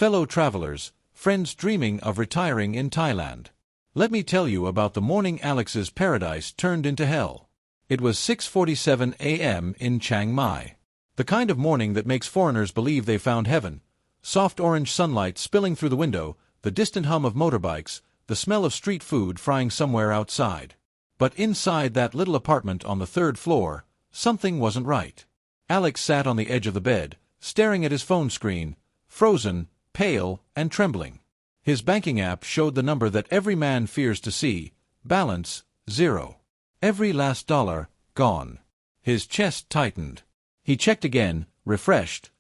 fellow travelers, friends dreaming of retiring in Thailand. Let me tell you about the morning Alex's paradise turned into hell. It was 6:47 a.m. in Chiang Mai. The kind of morning that makes foreigners believe they found heaven. Soft orange sunlight spilling through the window, the distant hum of motorbikes, the smell of street food frying somewhere outside. But inside that little apartment on the third floor, something wasn't right. Alex sat on the edge of the bed, staring at his phone screen, frozen, pale, and trembling. His banking app showed the number that every man fears to see: balance, 0. Every last dollar, gone. His chest tightened. He checked again, refreshed,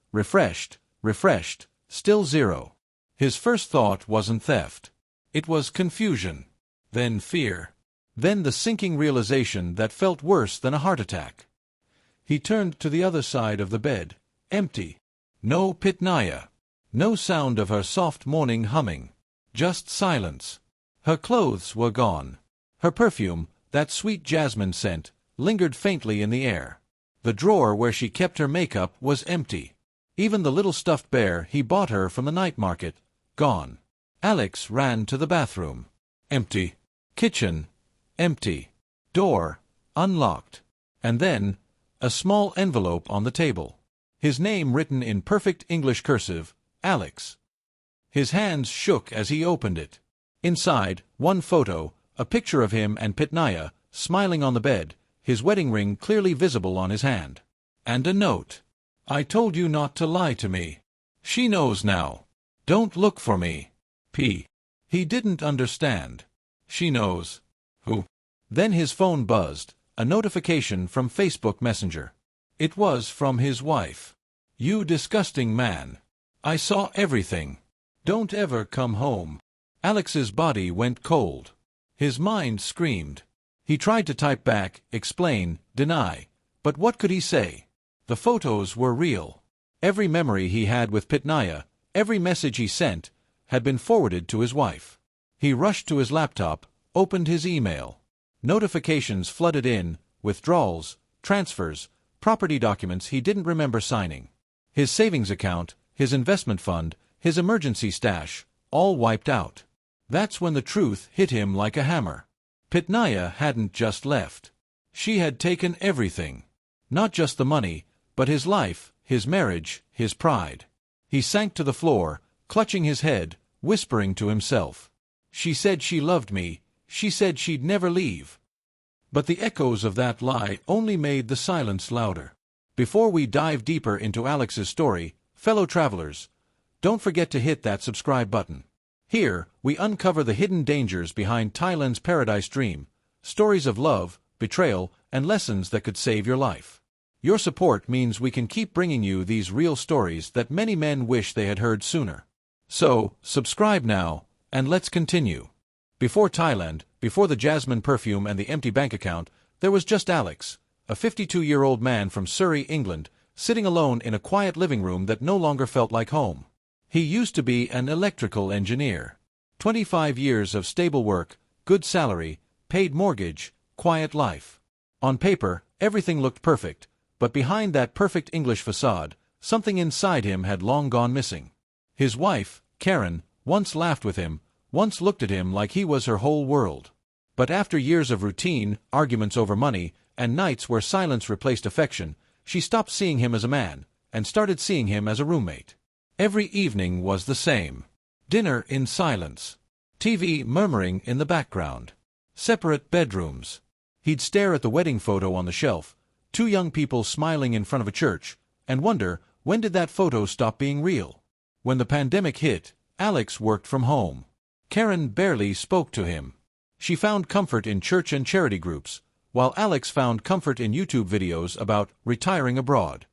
still 0. His first thought wasn't theft. It was confusion. Then fear. Then the sinking realization that felt worse than a heart attack. He turned to the other side of the bed. Empty. No Pitnaya. No sound of her soft morning humming. Just silence. Her clothes were gone. Her perfume, that sweet jasmine scent, lingered faintly in the air. The drawer where she kept her makeup was empty. Even the little stuffed bear he bought her from the night market, gone. Alex ran to the bathroom. Empty. Kitchen. Empty. Door. Unlocked. And then, a small envelope on the table. His name written in perfect English cursive, Alex. His hands shook as he opened it. Inside, one photo, a picture of him and Pitnaya, smiling on the bed, his wedding ring clearly visible on his hand. And a note. I told you not to lie to me. She knows now. Don't look for me. P. He didn't understand. She knows. Who? Then his phone buzzed, a notification from Facebook Messenger. It was from his wife. You disgusting man. I saw everything. Don't ever come home. Alex's body went cold. His mind screamed. He tried to type back, explain, deny. But what could he say? The photos were real. Every memory he had with Pitnaya, every message he sent, had been forwarded to his wife. He rushed to his laptop, opened his email. Notifications flooded in, withdrawals, transfers, property documents he didn't remember signing. His savings account, his investment fund, his emergency stash, all wiped out. That's when the truth hit him like a hammer. Pitnaya hadn't just left. She had taken everything. Not just the money, but his life, his marriage, his pride. He sank to the floor, clutching his head, whispering to himself. She said she loved me. She said she'd never leave. But the echoes of that lie only made the silence louder. Before we dive deeper into Alex's story, fellow travelers, don't forget to hit that subscribe button. Here, we uncover the hidden dangers behind Thailand's paradise dream, stories of love, betrayal, and lessons that could save your life. Your support means we can keep bringing you these real stories that many men wish they had heard sooner. So, subscribe now, and let's continue. Before Thailand, before the jasmine perfume and the empty bank account, there was just Alex, a 52-year-old man from Surrey, England, sitting alone in a quiet living room that no longer felt like home. He used to be an electrical engineer. 25 years of stable work, good salary, paid mortgage, quiet life. On paper, everything looked perfect, but behind that perfect English facade, something inside him had long gone missing. His wife, Karen, once laughed with him, once looked at him like he was her whole world. But after years of routine, arguments over money, and nights where silence replaced affection, she stopped seeing him as a man, and started seeing him as a roommate. Every evening was the same. Dinner in silence. TV murmuring in the background. Separate bedrooms. He'd stare at the wedding photo on the shelf, two young people smiling in front of a church, and wonder, when did that photo stop being real? When the pandemic hit, Alex worked from home. Karen barely spoke to him. She found comfort in church and charity groups, while Alex found comfort in YouTube videos about retiring abroad.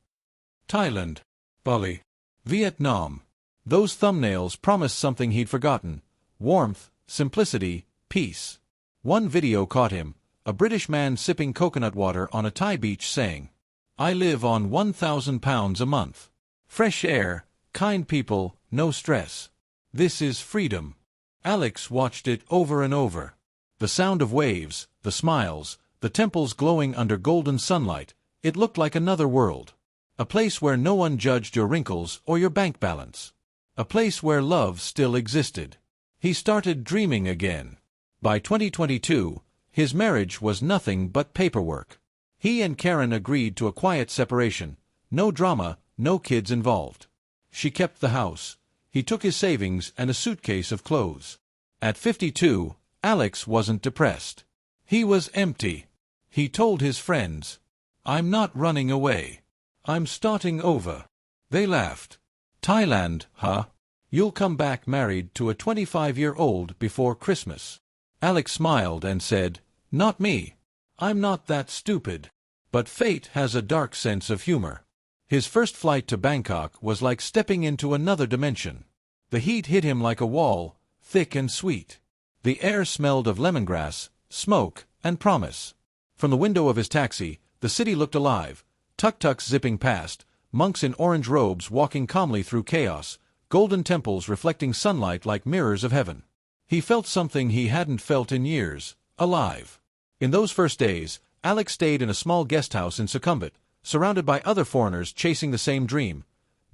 Thailand, Bali, Vietnam. Those thumbnails promised something he'd forgotten: warmth, simplicity, peace. One video caught him, a British man sipping coconut water on a Thai beach saying, "I live on £1,000 a month. Fresh air, kind people, no stress. This is freedom." Alex watched it over and over. The sound of waves, the smiles, the temples glowing under golden sunlight, it looked like another world. A place where no one judged your wrinkles or your bank balance. a place where love still existed. He started dreaming again. By 2022, his marriage was nothing but paperwork. He and Karen agreed to a quiet separation, no drama, no kids involved. She kept the house. He took his savings and a suitcase of clothes. At 52, Alex wasn't depressed. He was empty. He told his friends, "I'm not running away. I'm starting over." They laughed. "Thailand, huh? You'll come back married to a 25-year-old before Christmas." Alex smiled and said, "Not me. I'm not that stupid." But fate has a dark sense of humor. His first flight to Bangkok was like stepping into another dimension. The heat hit him like a wall, thick and sweet. The air smelled of lemongrass, smoke, and promise. From the window of his taxi, the city looked alive, tuk-tuks zipping past, monks in orange robes walking calmly through chaos, golden temples reflecting sunlight like mirrors of heaven. He felt something he hadn't felt in years, alive. In those first days, Alex stayed in a small guest house in Sukhumvit, surrounded by other foreigners chasing the same dream,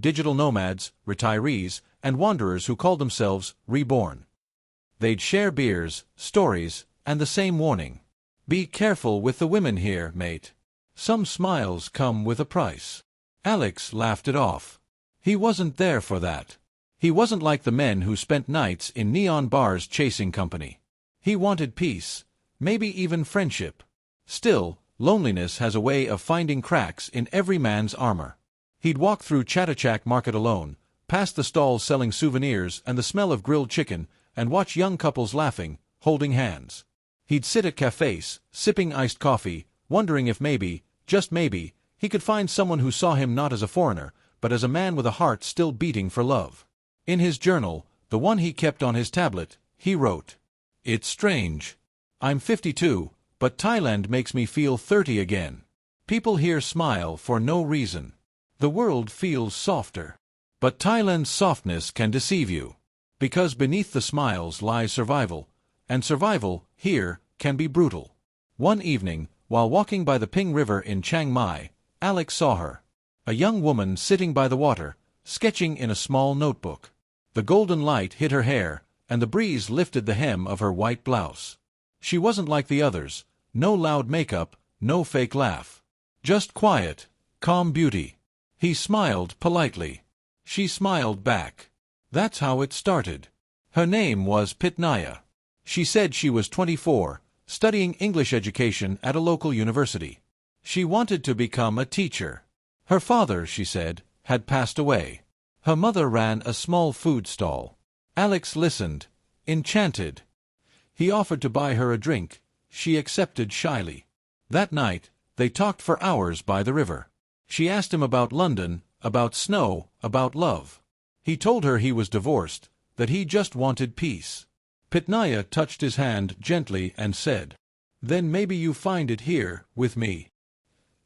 digital nomads, retirees, and wanderers who called themselves reborn. They'd share beers, stories, and the same warning. "Be careful with the women here, mate. Some smiles come with a price." Alex laughed it off. He wasn't there for that. He wasn't like the men who spent nights in neon bars chasing company. He wanted peace, maybe even friendship. Still, loneliness has a way of finding cracks in every man's armor. He'd walk through Chatuchak Market alone, past the stalls selling souvenirs and the smell of grilled chicken, and watch young couples laughing, holding hands. He'd sit at cafes, sipping iced coffee, wondering if maybe, just maybe, he could find someone who saw him not as a foreigner, but as a man with a heart still beating for love. In his journal, the one he kept on his tablet, he wrote, "It's strange. I'm 52, but Thailand makes me feel 30 again. People here smile for no reason. The world feels softer. But Thailand's softness can deceive you. Because beneath the smiles lies survival, and survival, here, can be brutal." One evening, while walking by the Ping River in Chiang Mai, Alex saw her. A young woman sitting by the water, sketching in a small notebook. The golden light hit her hair, and the breeze lifted the hem of her white blouse. She wasn't like the others, no loud makeup, no fake laugh. Just quiet, calm beauty. He smiled politely. She smiled back. That's how it started. Her name was Pitnaya. She said she was 24, studying English education at a local university. She wanted to become a teacher. Her father, she said, had passed away. Her mother ran a small food stall. Alex listened, enchanted. He offered to buy her a drink. She accepted shyly. That night, they talked for hours by the river. She asked him about London, about snow, about love. He told her he was divorced, that he just wanted peace. Pitnaya touched his hand gently and said, "Then maybe you find it here, with me."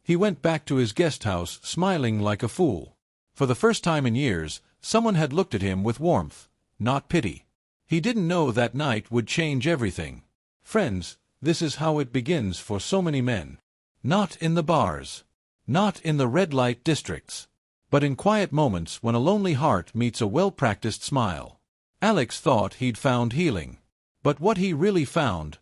He went back to his guest house smiling like a fool. For the first time in years, someone had looked at him with warmth, not pity. He didn't know that night would change everything. Friends, this is how it begins for so many men. Not in the bars. Not in the red light districts. But in quiet moments when a lonely heart meets a well-practiced smile. Alex thought he'd found healing. But what he really found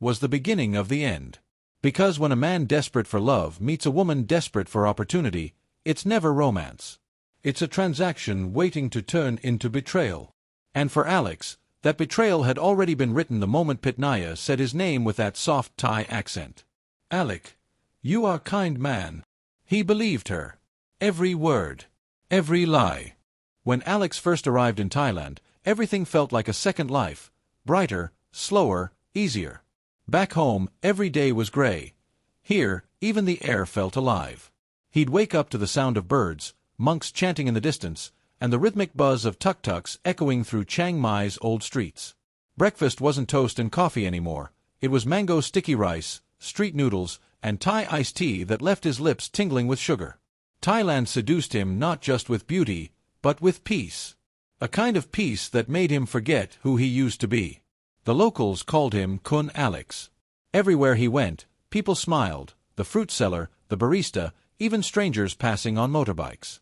was the beginning of the end. Because when a man desperate for love meets a woman desperate for opportunity, it's never romance. It's a transaction waiting to turn into betrayal. And for Alex, that betrayal had already been written the moment Pitnaya said his name with that soft Thai accent. "Alec, you are kind man." He believed her. Every word. Every lie. When Alex first arrived in Thailand, everything felt like a second life. Brighter, slower, easier. Back home, every day was gray. Here, even the air felt alive. He'd wake up to the sound of birds, monks chanting in the distance, and the rhythmic buzz of tuk-tuks echoing through Chiang Mai's old streets. Breakfast wasn't toast and coffee anymore. It was mango sticky rice, street noodles, and Thai iced tea that left his lips tingling with sugar. Thailand seduced him not just with beauty, but with peace. A kind of peace that made him forget who he used to be. The locals called him Kun Alex. Everywhere he went, people smiled, the fruit seller, the barista, even strangers passing on motorbikes.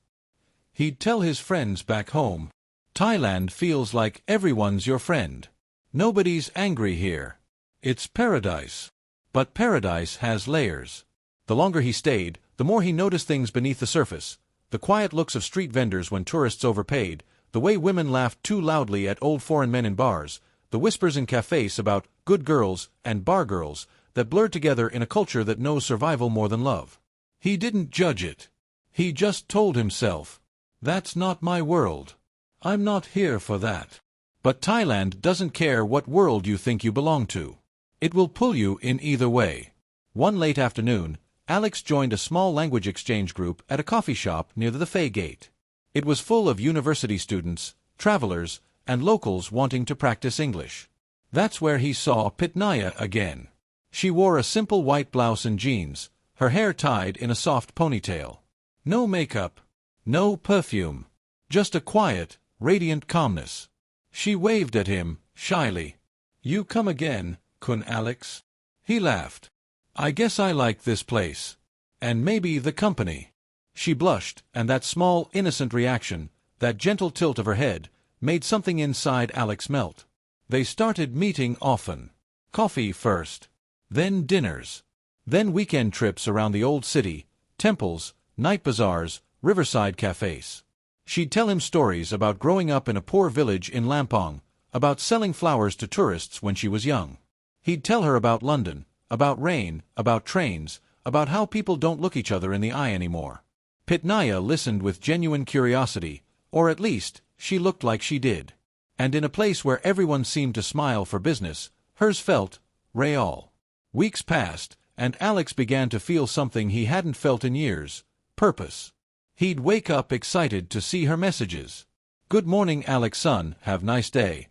He'd tell his friends back home, Thailand feels like everyone's your friend. Nobody's angry here. It's paradise. But paradise has layers. The longer he stayed, the more he noticed things beneath the surface. The quiet looks of street vendors when tourists overpaid, the way women laughed too loudly at old foreign men in bars, the whispers in cafes about good girls and bar girls that blurred together in a culture that knows survival more than love. He didn't judge it. He just told himself, "That's not my world. I'm not here for that." But Thailand doesn't care what world you think you belong to. It will pull you in either way. One late afternoon, Alex joined a small language exchange group at a coffee shop near the Fay Gate. It was full of university students, travelers, and locals wanting to practice English. That's where he saw Pitnaya again. She wore a simple white blouse and jeans, her hair tied in a soft ponytail. No makeup, no perfume, just a quiet, radiant calmness. She waved at him, shyly. "You come again, Kun Alex?" He laughed. "I guess I like this place. And maybe the company." She blushed, and that small, innocent reaction, that gentle tilt of her head, made something inside Alex melt. They started meeting often. Coffee first. Then dinners. Then weekend trips around the old city, temples, night bazaars, riverside cafes. She'd tell him stories about growing up in a poor village in Lampong, about selling flowers to tourists when she was young. He'd tell her about London, about rain, about trains, about how people don't look each other in the eye anymore. Pitnaya listened with genuine curiosity, or at least, she looked like she did. And in a place where everyone seemed to smile for business, hers felt real. Weeks passed, and Alex began to feel something he hadn't felt in years: purpose. He'd wake up excited to see her messages. "Good morning, Alex son, have nice day."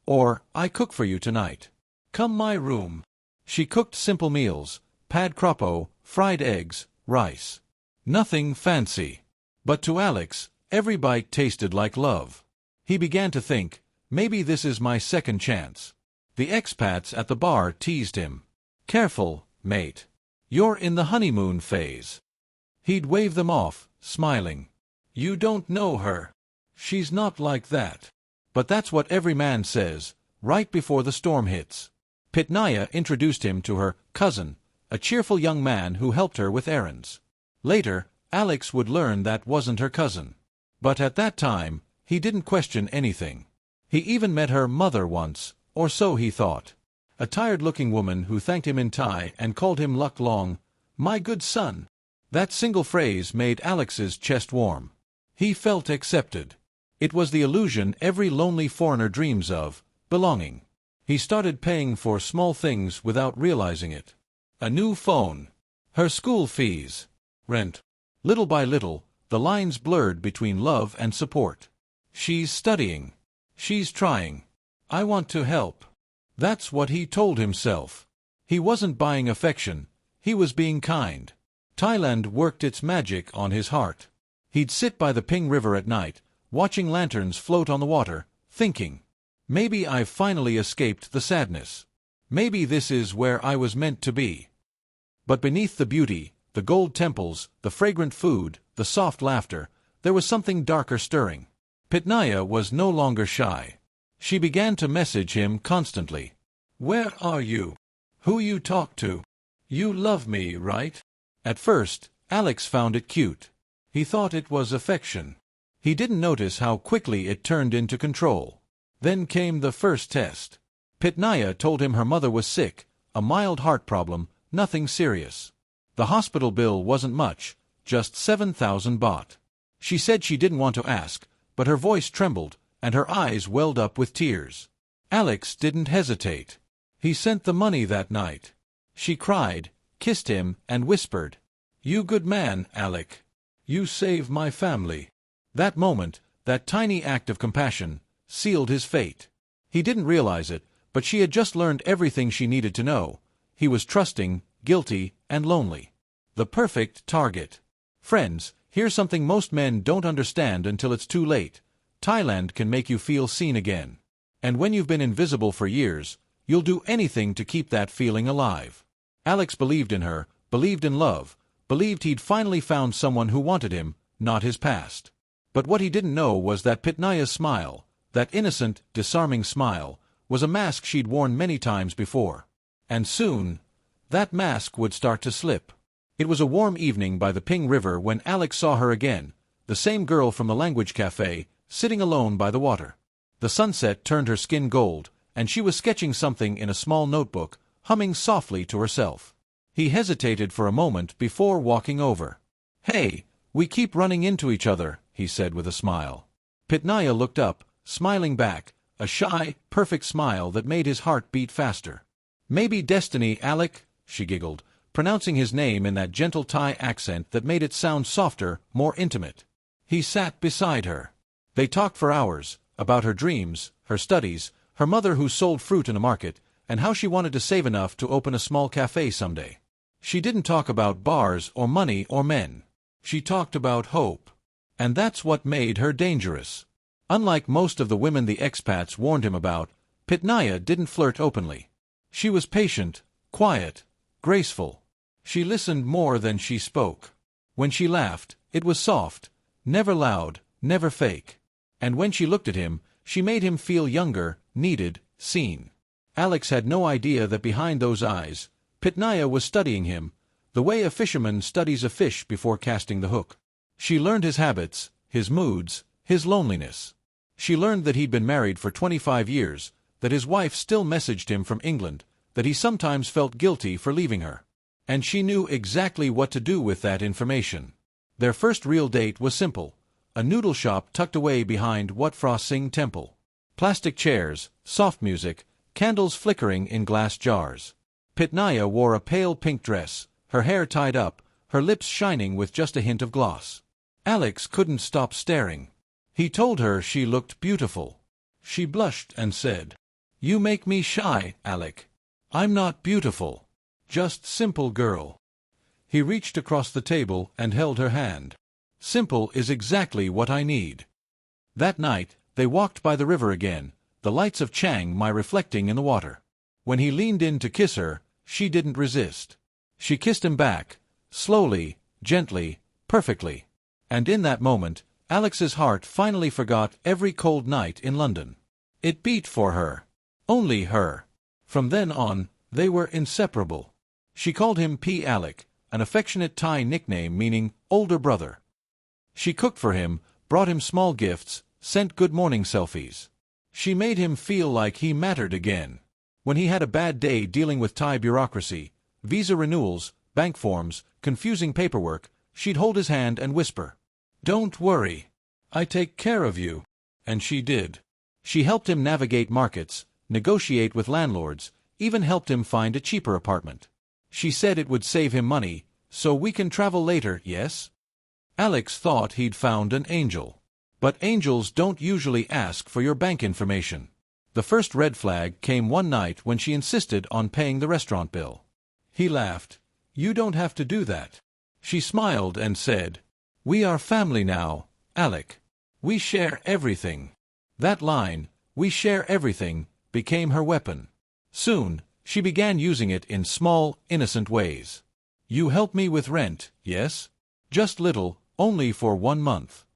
Or, "I cook for you tonight. Come my room." She cooked simple meals: pad kroppo, fried eggs, rice. Nothing fancy. But to Alex, every bite tasted like love. He began to think, maybe this is my second chance. The expats at the bar teased him. "Careful, mate. You're in the honeymoon phase." He'd wave them off, smiling. "You don't know her. She's not like that." But that's what every man says, right before the storm hits. Pitnaya introduced him to her cousin, a cheerful young man who helped her with errands. Later, Alex would learn that wasn't her cousin. But at that time, he didn't question anything. He even met her mother once, or so he thought. A tired-looking woman who thanked him in Thai and called him luck long, "My good son." That single phrase made Alex's chest warm. He felt accepted. It was the illusion every lonely foreigner dreams of, belonging. He started paying for small things without realizing it. A new phone. Her school fees. Rent. Little by little, the lines blurred between love and support. "She's studying. She's trying. I want to help." That's what he told himself. He wasn't buying affection. He was being kind. Thailand worked its magic on his heart. He'd sit by the Ping River at night, watching lanterns float on the water, thinking, maybe I've finally escaped the sadness. Maybe this is where I was meant to be. But beneath the beauty, the gold temples, the fragrant food, the soft laughter, there was something darker stirring. Pitnaya was no longer shy. She began to message him constantly. "Where are you? Who you talk to? You love me, right?" At first, Alex found it cute. He thought it was affection. He didn't notice how quickly it turned into control. Then came the first test. Pitnaya told him her mother was sick, a mild heart problem, nothing serious. The hospital bill wasn't much, just 7,000 baht. She said she didn't want to ask, but her voice trembled, and her eyes welled up with tears. Alex didn't hesitate. He sent the money that night. She cried, kissed him, and whispered, "You good man, Alec. You save my family." That moment, that tiny act of compassion, sealed his fate. He didn't realize it, but she had just learned everything she needed to know. He was trusting, guilty, and lonely. The perfect target. Friends, here's something most men don't understand until it's too late. Thailand can make you feel seen again. And when you've been invisible for years, you'll do anything to keep that feeling alive. Alex believed in her, believed in love, believed he'd finally found someone who wanted him, not his past. But what he didn't know was that Pitnaya's smile, That innocent, disarming smile was a mask she'd worn many times before. And soon, that mask would start to slip. It was a warm evening by the Ping River when Alex saw her again, the same girl from the language cafe, sitting alone by the water. The sunset turned her skin gold, and she was sketching something in a small notebook, humming softly to herself. He hesitated for a moment before walking over. "Hey, we keep running into each other," he said with a smile. Pitnaya looked up, smiling back, a shy, perfect smile that made his heart beat faster. "Maybe destiny, Alec," she giggled, pronouncing his name in that gentle Thai accent that made it sound softer, more intimate. He sat beside her. They talked for hours, about her dreams, her studies, her mother who sold fruit in a market, and how she wanted to save enough to open a small cafe someday. She didn't talk about bars or money or men. She talked about hope. And that's what made her dangerous. Unlike most of the women the expats warned him about, Pitnaya didn't flirt openly. She was patient, quiet, graceful. She listened more than she spoke. When she laughed, it was soft, never loud, never fake. And when she looked at him, she made him feel younger, needed, seen. Alex had no idea that behind those eyes, Pitnaya was studying him, the way a fisherman studies a fish before casting the hook. She learned his habits, his moods, his loneliness. She learned that he'd been married for 25 years, that his wife still messaged him from England, that he sometimes felt guilty for leaving her. And she knew exactly what to do with that information. Their first real date was simple. A noodle shop tucked away behind Wat Phra Singh Temple. Plastic chairs, soft music, candles flickering in glass jars. Pitnaya wore a pale pink dress, her hair tied up, her lips shining with just a hint of gloss. Alex couldn't stop staring. He told her she looked beautiful. She blushed and said, "You make me shy, Alec. I'm not beautiful. Just simple girl." He reached across the table and held her hand. "Simple is exactly what I need." That night, they walked by the river again, the lights of Chiang Mai reflecting in the water. When he leaned in to kiss her, she didn't resist. She kissed him back, slowly, gently, perfectly. And in that moment, Alex's heart finally forgot every cold night in London. It beat for her. Only her. From then on, they were inseparable. She called him P. Alec, an affectionate Thai nickname meaning older brother. She cooked for him, brought him small gifts, sent good morning selfies. She made him feel like he mattered again. When he had a bad day dealing with Thai bureaucracy, visa renewals, bank forms, confusing paperwork, she'd hold his hand and whisper, "Don't worry. I take care of you." And she did. She helped him navigate markets, negotiate with landlords, even helped him find a cheaper apartment. She said it would save him money, "So we can travel later, yes?" Alex thought he'd found an angel. But angels don't usually ask for your bank information. The first red flag came one night when she insisted on paying the restaurant bill. He laughed. "You don't have to do that." She smiled and said, "We are family now, Alec. We share everything." That line, "we share everything," became her weapon. Soon, she began using it in small, innocent ways. "You help me with rent, yes? Just little, only for 1 month.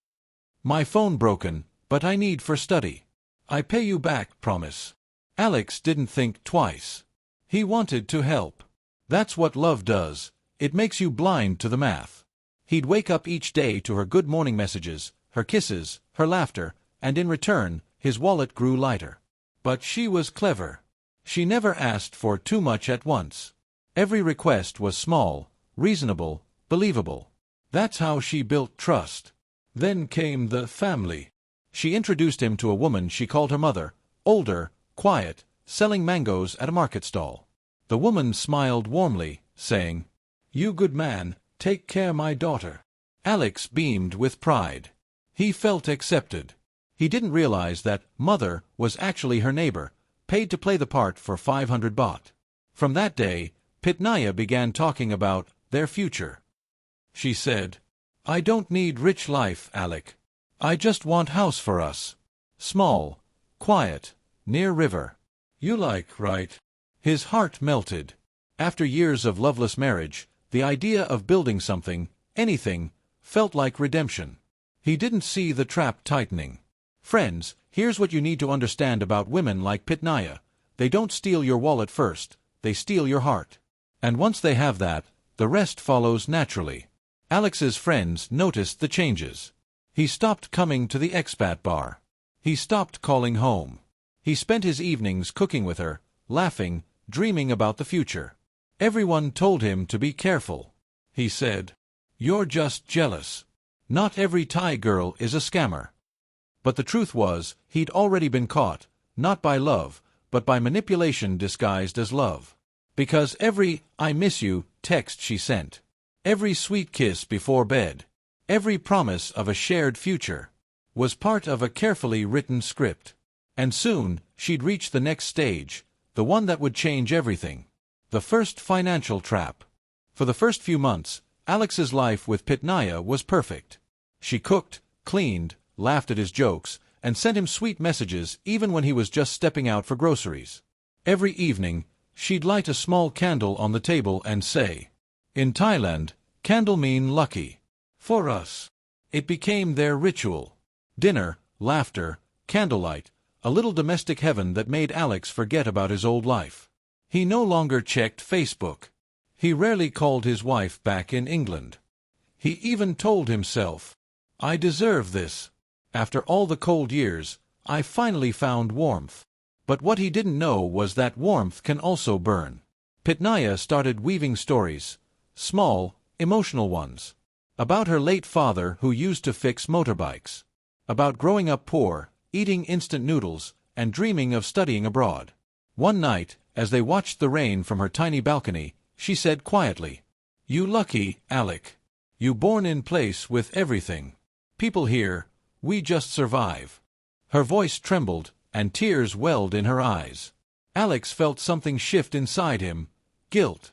My phone broken, but I need for study. I pay you back, promise." Alex didn't think twice. He wanted to help. That's what love does. It makes you blind to the math. He'd wake up each day to her good morning messages, her kisses, her laughter, and in return, his wallet grew lighter. But she was clever. She never asked for too much at once. Every request was small, reasonable, believable. That's how she built trust. Then came the family. She introduced him to a woman she called her mother, older, quiet, selling mangoes at a market stall. The woman smiled warmly, saying, "You good man, take care my daughter." Alex beamed with pride. He felt accepted. He didn't realize that mother was actually her neighbor, paid to play the part for 500 baht. From that day, Pitnaya began talking about their future. She said, "I don't need rich life, Alec. I just want house for us. Small, quiet, near river. You like, right?" His heart melted. After years of loveless marriage, the idea of building something, anything, felt like redemption. He didn't see the trap tightening. Friends, Here's what you need to understand about women like Pitnaya. They don't steal your wallet first, they steal your heart. And once they have that, the rest follows naturally. Alex's friends noticed the changes. He stopped coming to the expat bar. He stopped calling home. He spent his evenings cooking with her, laughing, dreaming about the future. Everyone told him to be careful. He said, "You're just jealous. Not every Thai girl is a scammer." But the truth was, he'd already been caught, not by love, but by manipulation disguised as love. Because every "I miss you" text she sent, every sweet kiss before bed, every promise of a shared future, was part of a carefully written script. And soon, she'd reach the next stage, the one that would change everything. The first financial trap. For the first few months, Alex's life with Pitnaya was perfect. She cooked, cleaned, laughed at his jokes, and sent him sweet messages even when he was just stepping out for groceries. Every evening, she'd light a small candle on the table and say, "In Thailand, candle mean lucky. For us." It became their ritual. Dinner, laughter, candlelight, a little domestic heaven that made Alex forget about his old life. He no longer checked Facebook. He rarely called his wife back in England. He even told himself, "I deserve this. After all the cold years, I finally found warmth." But what he didn't know was that warmth can also burn. Pitnaya started weaving stories, small, emotional ones, about her late father who used to fix motorbikes, about growing up poor, eating instant noodles, and dreaming of studying abroad. One night, as they watched the rain from her tiny balcony, she said quietly, "You lucky, Alec. You born in place with everything. People here, we just survive." Her voice trembled, and tears welled in her eyes. Alex felt something shift inside him, guilt.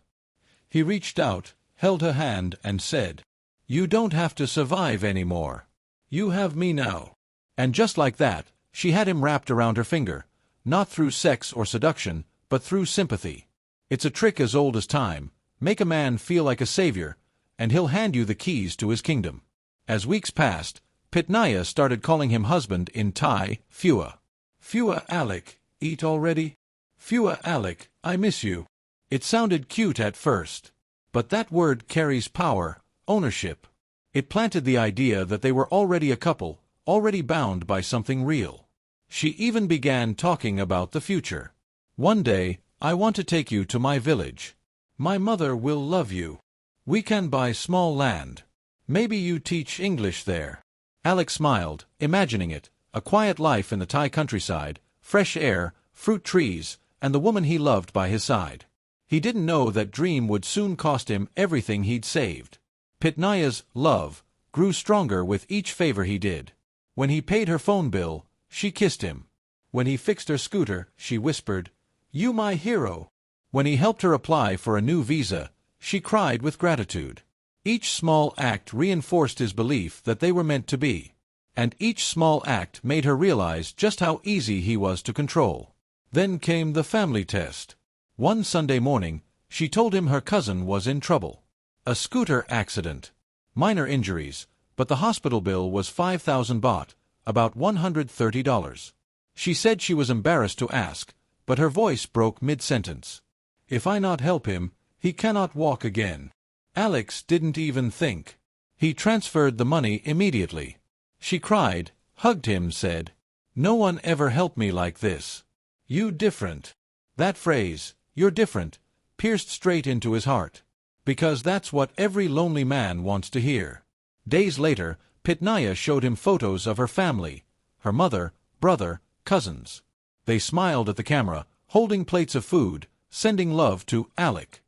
He reached out, held her hand, and said, "You don't have to survive anymore. You have me now." And just like that, she had him wrapped around her finger, not through sex or seduction, but through sympathy. It's a trick as old as time. Make a man feel like a savior, and he'll hand you the keys to his kingdom. As weeks passed, Pitnaya started calling him husband in Thai, Phua. "Phua Alec, eat already? Phua Alec, I miss you." It sounded cute at first. But that word carries power, ownership. It planted the idea that they were already a couple, already bound by something real. She even began talking about the future. "One day, I want to take you to my village. My mother will love you. We can buy small land. Maybe you teach English there." Alex smiled, imagining it, a quiet life in the Thai countryside, fresh air, fruit trees, and the woman he loved by his side. He didn't know that dream would soon cost him everything he'd saved. Pitnaya's love grew stronger with each favor he did. When he paid her phone bill, she kissed him. When he fixed her scooter, she whispered, "You my hero." When he helped her apply for a new visa, she cried with gratitude. Each small act reinforced his belief that they were meant to be. And each small act made her realize just how easy he was to control. Then came the family test. One Sunday morning, she told him her cousin was in trouble. A scooter accident. Minor injuries, but the hospital bill was 5,000 baht, about $130. She said she was embarrassed to ask, but her voice broke mid-sentence. "If I not help him, he cannot walk again." Alex didn't even think. He transferred the money immediately. She cried, hugged him, said, "No one ever helped me like this. You different." That phrase, "you're different," pierced straight into his heart. Because that's what every lonely man wants to hear. Days later, Pitnaya showed him photos of her family, her mother, brother, cousins. They smiled at the camera, holding plates of food, sending love to Alec.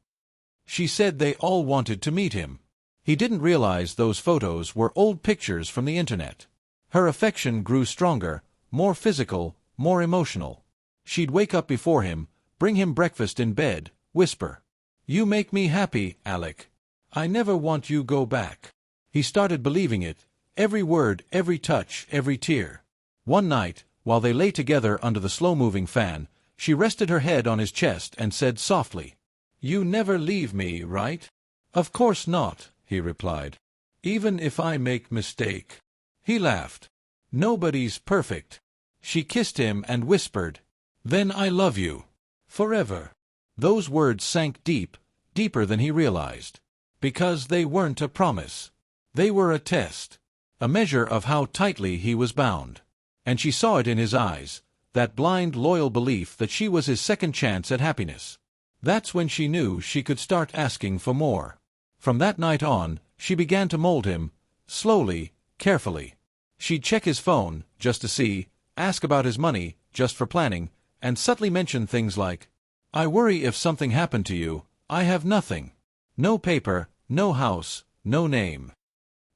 She said they all wanted to meet him. He didn't realize those photos were old pictures from the internet. Her affection grew stronger, more physical, more emotional. She'd wake up before him, bring him breakfast in bed, whisper, "You make me happy, Alec. I never want you go back." He started believing it, every word, every touch, every tear. One night, while they lay together under the slow-moving fan, she rested her head on his chest and said softly, "You never leave me, right?" "Of course not," he replied. "Even if I make mistake." He laughed. "Nobody's perfect." She kissed him and whispered, "Then I love you. Forever." Those words sank deep, deeper than he realized. Because they weren't a promise. They were a test. A measure of how tightly he was bound. And she saw it in his eyes, that blind, loyal belief that she was his second chance at happiness. That's when she knew she could start asking for more. From that night on, she began to mold him, slowly, carefully. She'd check his phone, just to see, ask about his money, just for planning, and subtly mention things like, "I worry if something happened to you, I have nothing. No paper, no house, no name."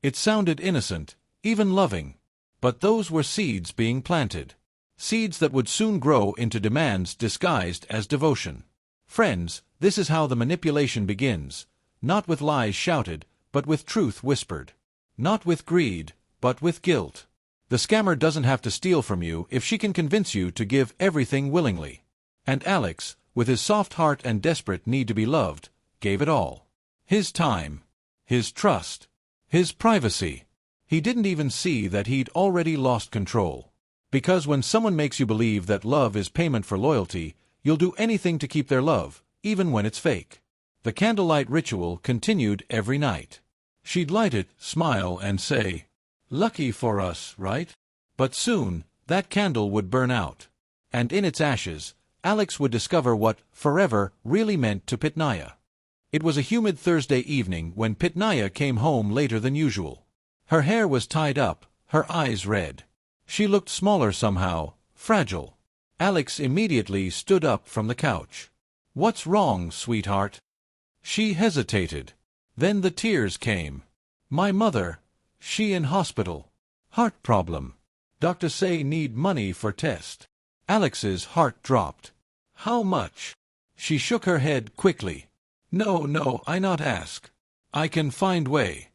It sounded innocent, even loving. But those were seeds being planted. Seeds that would soon grow into demands disguised as devotion. Friends, this is how the manipulation begins. Not with lies shouted, but with truth whispered. Not with greed, but with guilt. The scammer doesn't have to steal from you if she can convince you to give everything willingly. And Alex, with his soft heart and desperate need to be loved, gave it all. His time. His trust. His privacy. He didn't even see that he'd already lost control. Because when someone makes you believe that love is payment for loyalty, you'll do anything to keep their love, even when it's fake. The candlelight ritual continued every night. She'd light it, smile, and say, "Lucky for us, right?" But soon, that candle would burn out. And in its ashes, Alex would discover what forever really meant to Pitnaya. It was a humid Thursday evening when Pitnaya came home later than usual. Her hair was tied up, her eyes red. She looked smaller somehow, fragile. Alex immediately stood up from the couch. "What's wrong, sweetheart?" She hesitated. Then the tears came. "My mother, she in hospital. Heart problem. Doctor say need money for test." Alex's heart dropped. "How much?" She shook her head quickly. No, I not ask. I can find way."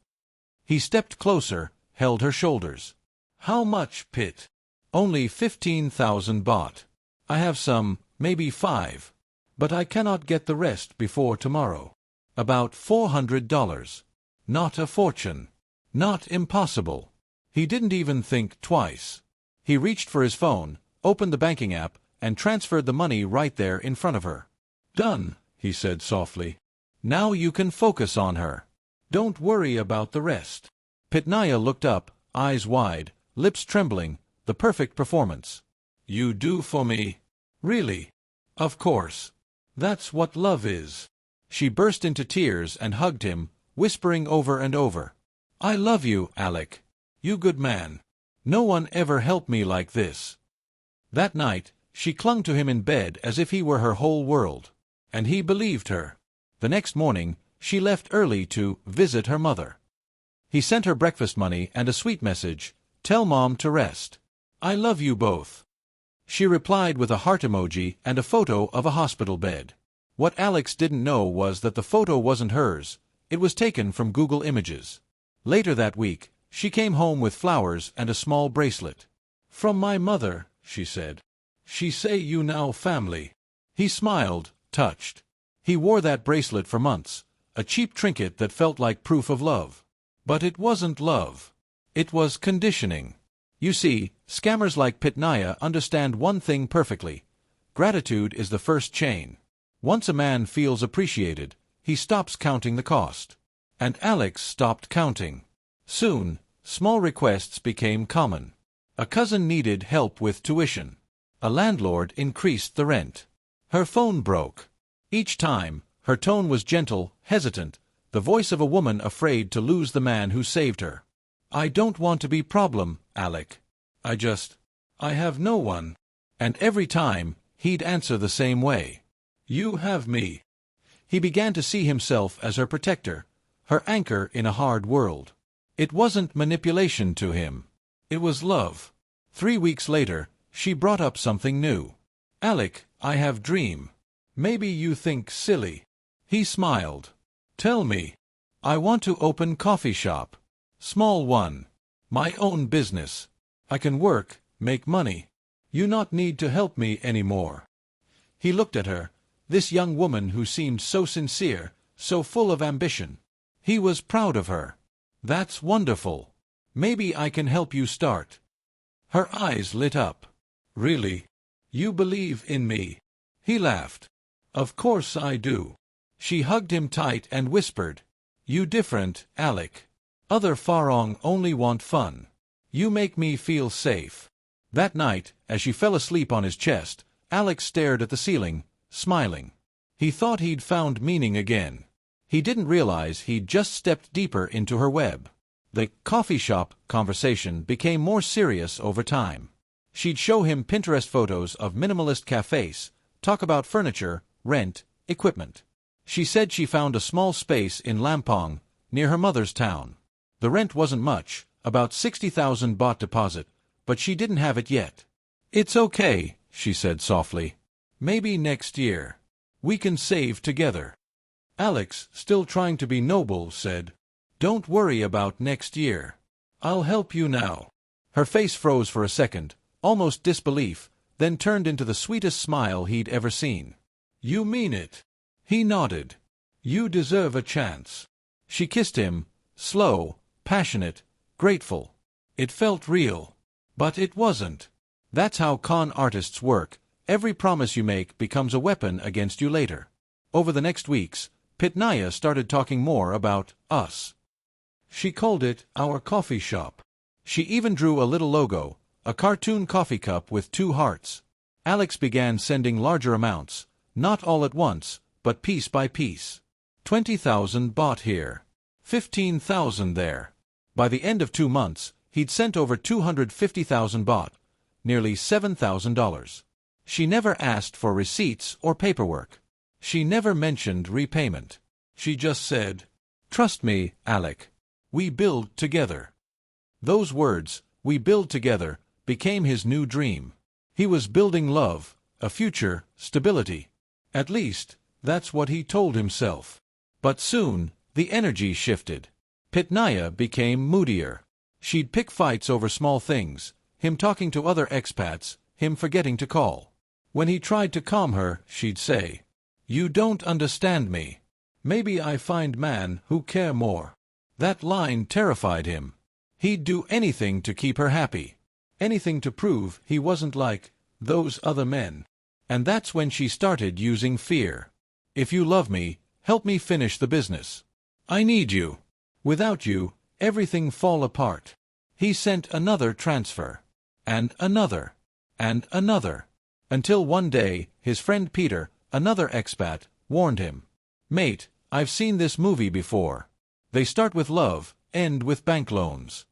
He stepped closer, held her shoulders. "How much, Pit?" "Only 15,000 baht. I have some, maybe 5. But I cannot get the rest before tomorrow. About $400. Not a fortune. Not impossible." He didn't even think twice. He reached for his phone, opened the banking app, and transferred the money right there in front of her. "Done," he said softly. "Now you can focus on her. Don't worry about the rest." Pitnaya looked up, eyes wide, lips trembling, the perfect performance. "You do for me? Really?" "Of course. That's what love is." She burst into tears and hugged him, whispering over and over, "I love you, Alec. You good man. No one ever helped me like this." That night, she clung to him in bed as if he were her whole world. And he believed her. The next morning, she left early to visit her mother. He sent her breakfast money and a sweet message, "Tell Mom to rest. I love you both." She replied with a heart emoji and a photo of a hospital bed. What Alex didn't know was that the photo wasn't hers, it was taken from Google Images. Later that week, she came home with flowers and a small bracelet. "From my mother," she said. "She say you now family." He smiled, touched. He wore that bracelet for months, a cheap trinket that felt like proof of love. But it wasn't love. It was conditioning. You see, scammers like Pitnaya understand one thing perfectly. Gratitude is the first chain. Once a man feels appreciated, he stops counting the cost. And Alex stopped counting. Soon, small requests became common. A cousin needed help with tuition. A landlord increased the rent. Her phone broke. Each time, her tone was gentle, hesitant, the voice of a woman afraid to lose the man who saved her. "I don't want to be problem, Alec. I have no one." And every time, he'd answer the same way. "You have me." He began to see himself as her protector, her anchor in a hard world. It wasn't manipulation to him. It was love. 3 weeks later, she brought up something new. "Alec, I have dream. Maybe you think silly." He smiled. "Tell me." "I want to open coffee shop. Small one. My own business. I can work, make money. You not need to help me anymore." He looked at her, this young woman who seemed so sincere, so full of ambition. He was proud of her. "That's wonderful. Maybe I can help you start." Her eyes lit up. Really? You believe in me? He laughed. Of course I do. She hugged him tight and whispered, You different, Alec. Other Farong only want fun. You make me feel safe. That night, as she fell asleep on his chest, Alex stared at the ceiling, smiling. He thought he'd found meaning again. He didn't realize he'd just stepped deeper into her web. The coffee shop conversation became more serious over time. She'd show him Pinterest photos of minimalist cafes, talk about furniture, rent, equipment. She said she found a small space in Lampong, near her mother's town. The rent wasn't much, about 60,000 baht deposit, but she didn't have it yet. It's okay, she said softly. Maybe next year. We can save together. Alex, still trying to be noble, said, Don't worry about next year. I'll help you now. Her face froze for a second, almost disbelief, then turned into the sweetest smile he'd ever seen. You mean it? He nodded. You deserve a chance. She kissed him, slow, passionate, grateful. It felt real. But it wasn't. That's how con artists work. Every promise you make becomes a weapon against you later. Over the next weeks, Pitnaya started talking more about us. She called it our coffee shop. She even drew a little logo, a cartoon coffee cup with 2 hearts. Alex began sending larger amounts, not all at once, but piece by piece. 20,000 baht here. 15,000 there. By the end of 2 months, he'd sent over 250,000 baht, nearly $7,000. She never asked for receipts or paperwork. She never mentioned repayment. She just said, Trust me, Alec. We build together. Those words, we build together, became his new dream. He was building love, a future, stability. At least, that's what he told himself. But soon, the energy shifted. Pitnaya became moodier. She'd pick fights over small things, him talking to other expats, him forgetting to call. When he tried to calm her, she'd say, You don't understand me. Maybe I find man who care more. That line terrified him. He'd do anything to keep her happy. Anything to prove he wasn't like those other men. And that's when she started using fear. If you love me, help me finish the business. I need you. Without you, everything fall apart. He sent another transfer. And another. And another. Until one day, his friend Peter, another expat, warned him. Mate, I've seen this movie before. They start with love, end with bank loans.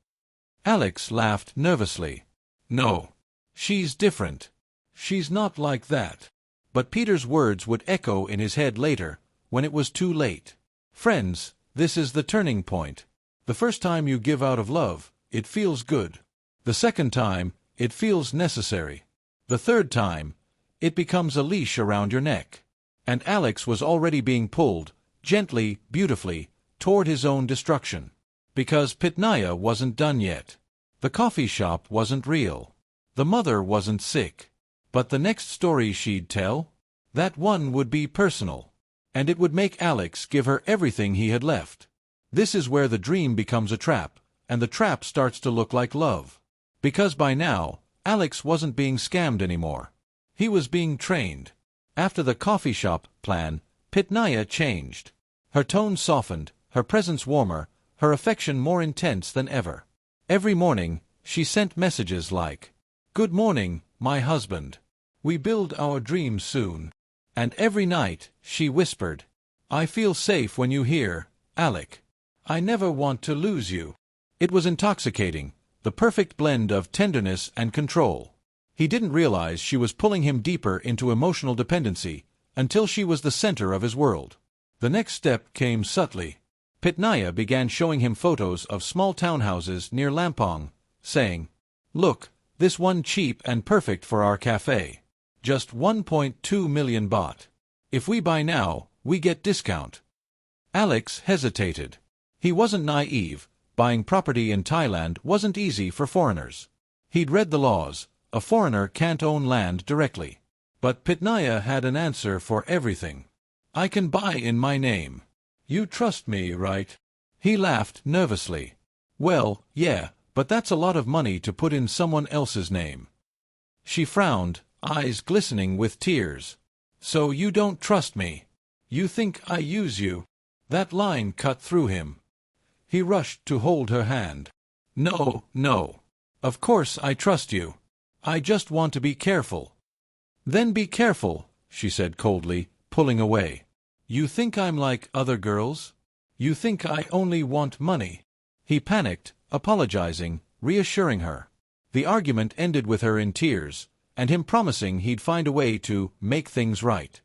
Alex laughed nervously. No. She's different. She's not like that. But Peter's words would echo in his head later, when it was too late. Friends, this is the turning point. The first time you give out of love, it feels good. The second time, it feels necessary. The third time, it becomes a leash around your neck. And Alex was already being pulled, gently, beautifully, toward his own destruction. Because Pitnaya wasn't done yet. The coffee shop wasn't real. The mother wasn't sick. But the next story she'd tell? That one would be personal. And it would make Alex give her everything he had left. This is where the dream becomes a trap, and the trap starts to look like love. Because by now, Alex wasn't being scammed anymore. He was being trained. After the coffee shop plan, Pitnaya changed. Her tone softened, her presence warmer, her affection more intense than ever. Every morning, she sent messages like, Good morning, my husband. We build our dreams soon. And every night, she whispered, I feel safe when you here, Alec. I never want to lose you. It was intoxicating, the perfect blend of tenderness and control. He didn't realize she was pulling him deeper into emotional dependency, until she was the center of his world. The next step came subtly. Pitnaya began showing him photos of small townhouses near Lampong, saying, Look, this one cheap and perfect for our cafe. Just 1.2 million baht. If we buy now, we get discount. Alex hesitated. He wasn't naive. Buying property in Thailand wasn't easy for foreigners. He'd read the laws. A foreigner can't own land directly. But Pitnaya had an answer for everything. I can buy in my name. You trust me, right? He laughed nervously. Well, yeah, but that's a lot of money to put in someone else's name. She frowned, eyes glistening with tears. "So you don't trust me? You think I use you?" That line cut through him. He rushed to hold her hand. "No, no. Of course I trust you. I just want to be careful." "Then be careful," she said coldly, pulling away. "You think I'm like other girls? You think I only want money?" He panicked, apologizing, reassuring her. The argument ended with her in tears, and him promising he'd find a way to make things right.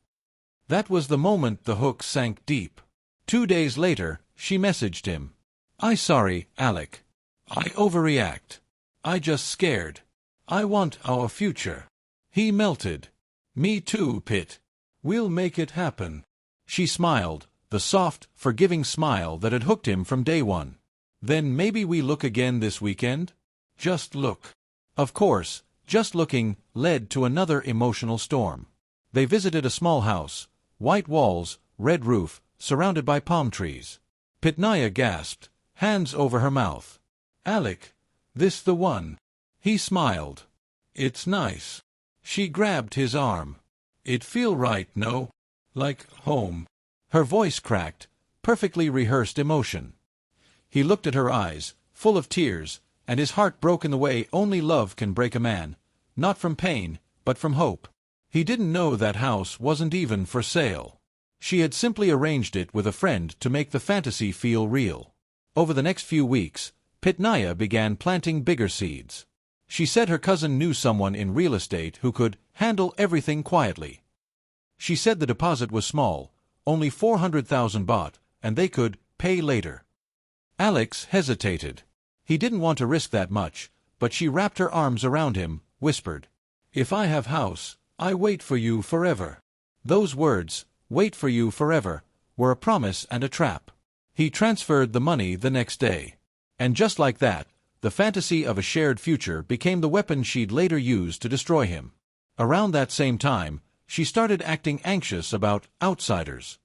That was the moment the hook sank deep. 2 days later, she messaged him. "I sorry, Alec. I overreact. I just scared. I want our future." He melted. "Me too, Pit. We'll make it happen." She smiled, the soft, forgiving smile that had hooked him from day one. "Then maybe we look again this weekend? Just look." Of course, just looking led to another emotional storm. They visited a small house, white walls, red roof, surrounded by palm trees. Pitnaya gasped, hands over her mouth. "Alec, this the one?" He smiled. "It's nice." She grabbed his arm. "It feel right, no? Like home." Her voice cracked, perfectly rehearsed emotion. He looked at her eyes, full of tears, and his heart broke in the way only love can break a man, not from pain, but from hope. He didn't know that house wasn't even for sale. She had simply arranged it with a friend to make the fantasy feel real. Over the next few weeks, Pitnaya began planting bigger seeds. She said her cousin knew someone in real estate who could handle everything quietly. She said the deposit was small, only 400,000 baht, and they could pay later. Alex hesitated. He didn't want to risk that much, but she wrapped her arms around him, whispered, "If I have house, I wait for you forever." Those words, "wait for you forever," were a promise and a trap. He transferred the money the next day. And just like that, the fantasy of a shared future became the weapon she'd later use to destroy him. Around that same time, she started acting anxious about outsiders.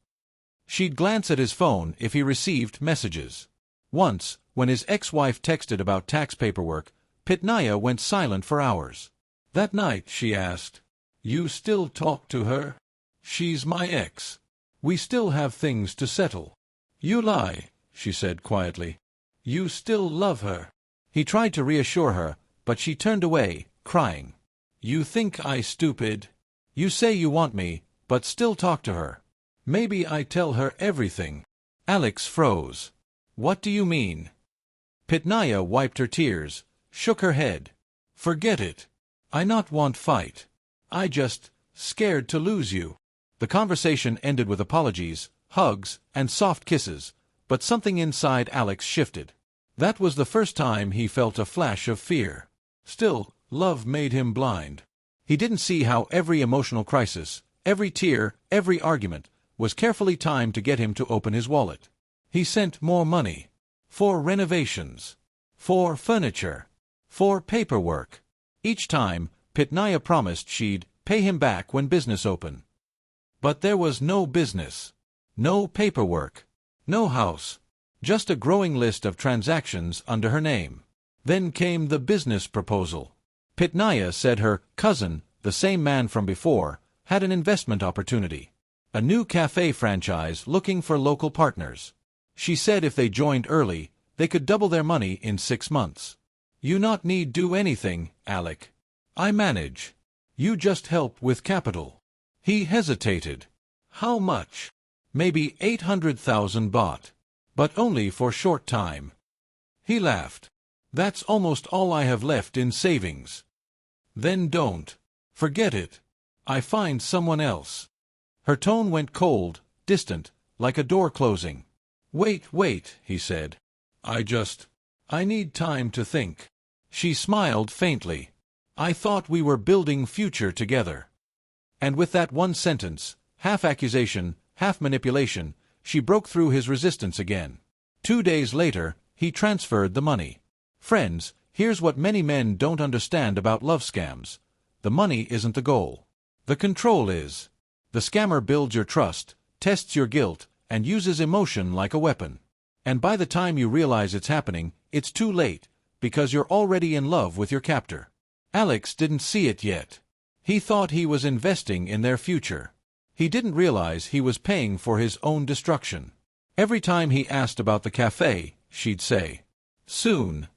She'd glance at his phone if he received messages. Once, when his ex-wife texted about tax paperwork, Pitnaya went silent for hours. That night she asked, "You still talk to her?" "She's my ex. We still have things to settle." "You lie," she said quietly. "You still love her." He tried to reassure her, but she turned away, crying. "You think I stupid? You say you want me, but still talk to her. Maybe I tell her everything." Alex froze. "What do you mean?" Pitnaya wiped her tears, shook her head. "Forget it. I not want fight. I just scared to lose you." The conversation ended with apologies, hugs, and soft kisses, but something inside Alex shifted. That was the first time he felt a flash of fear. Still, love made him blind. He didn't see how every emotional crisis, every tear, every argument, was carefully timed to get him to open his wallet. He sent more money. For renovations. For furniture. For paperwork. Each time, Pitnaya promised she'd pay him back when business opened. But there was no business. No paperwork. No house. Just a growing list of transactions under her name. Then came the business proposal. Pitnaya said her cousin, the same man from before, had an investment opportunity. A new cafe franchise looking for local partners. She said if they joined early, they could double their money in 6 months. "You not need do anything, Alec. I manage. You just help with capital." He hesitated. "How much?" "Maybe 800,000 baht. But only for short time." He laughed. "That's almost all I have left in savings." "Then don't. Forget it. I find someone else." Her tone went cold, distant, like a door closing. Wait, he said. I need time to think." She smiled faintly. "I thought we were building future together." And with that one sentence, half accusation, half manipulation, she broke through his resistance again. 2 days later, he transferred the money. Friends, here's what many men don't understand about love scams. The money isn't the goal. The control is. The scammer builds your trust, tests your guilt, and uses emotion like a weapon. And by the time you realize it's happening, it's too late, because you're already in love with your captor. Alex didn't see it yet. He thought he was investing in their future. He didn't realize he was paying for his own destruction. Every time he asked about the cafe, she'd say, "Soon,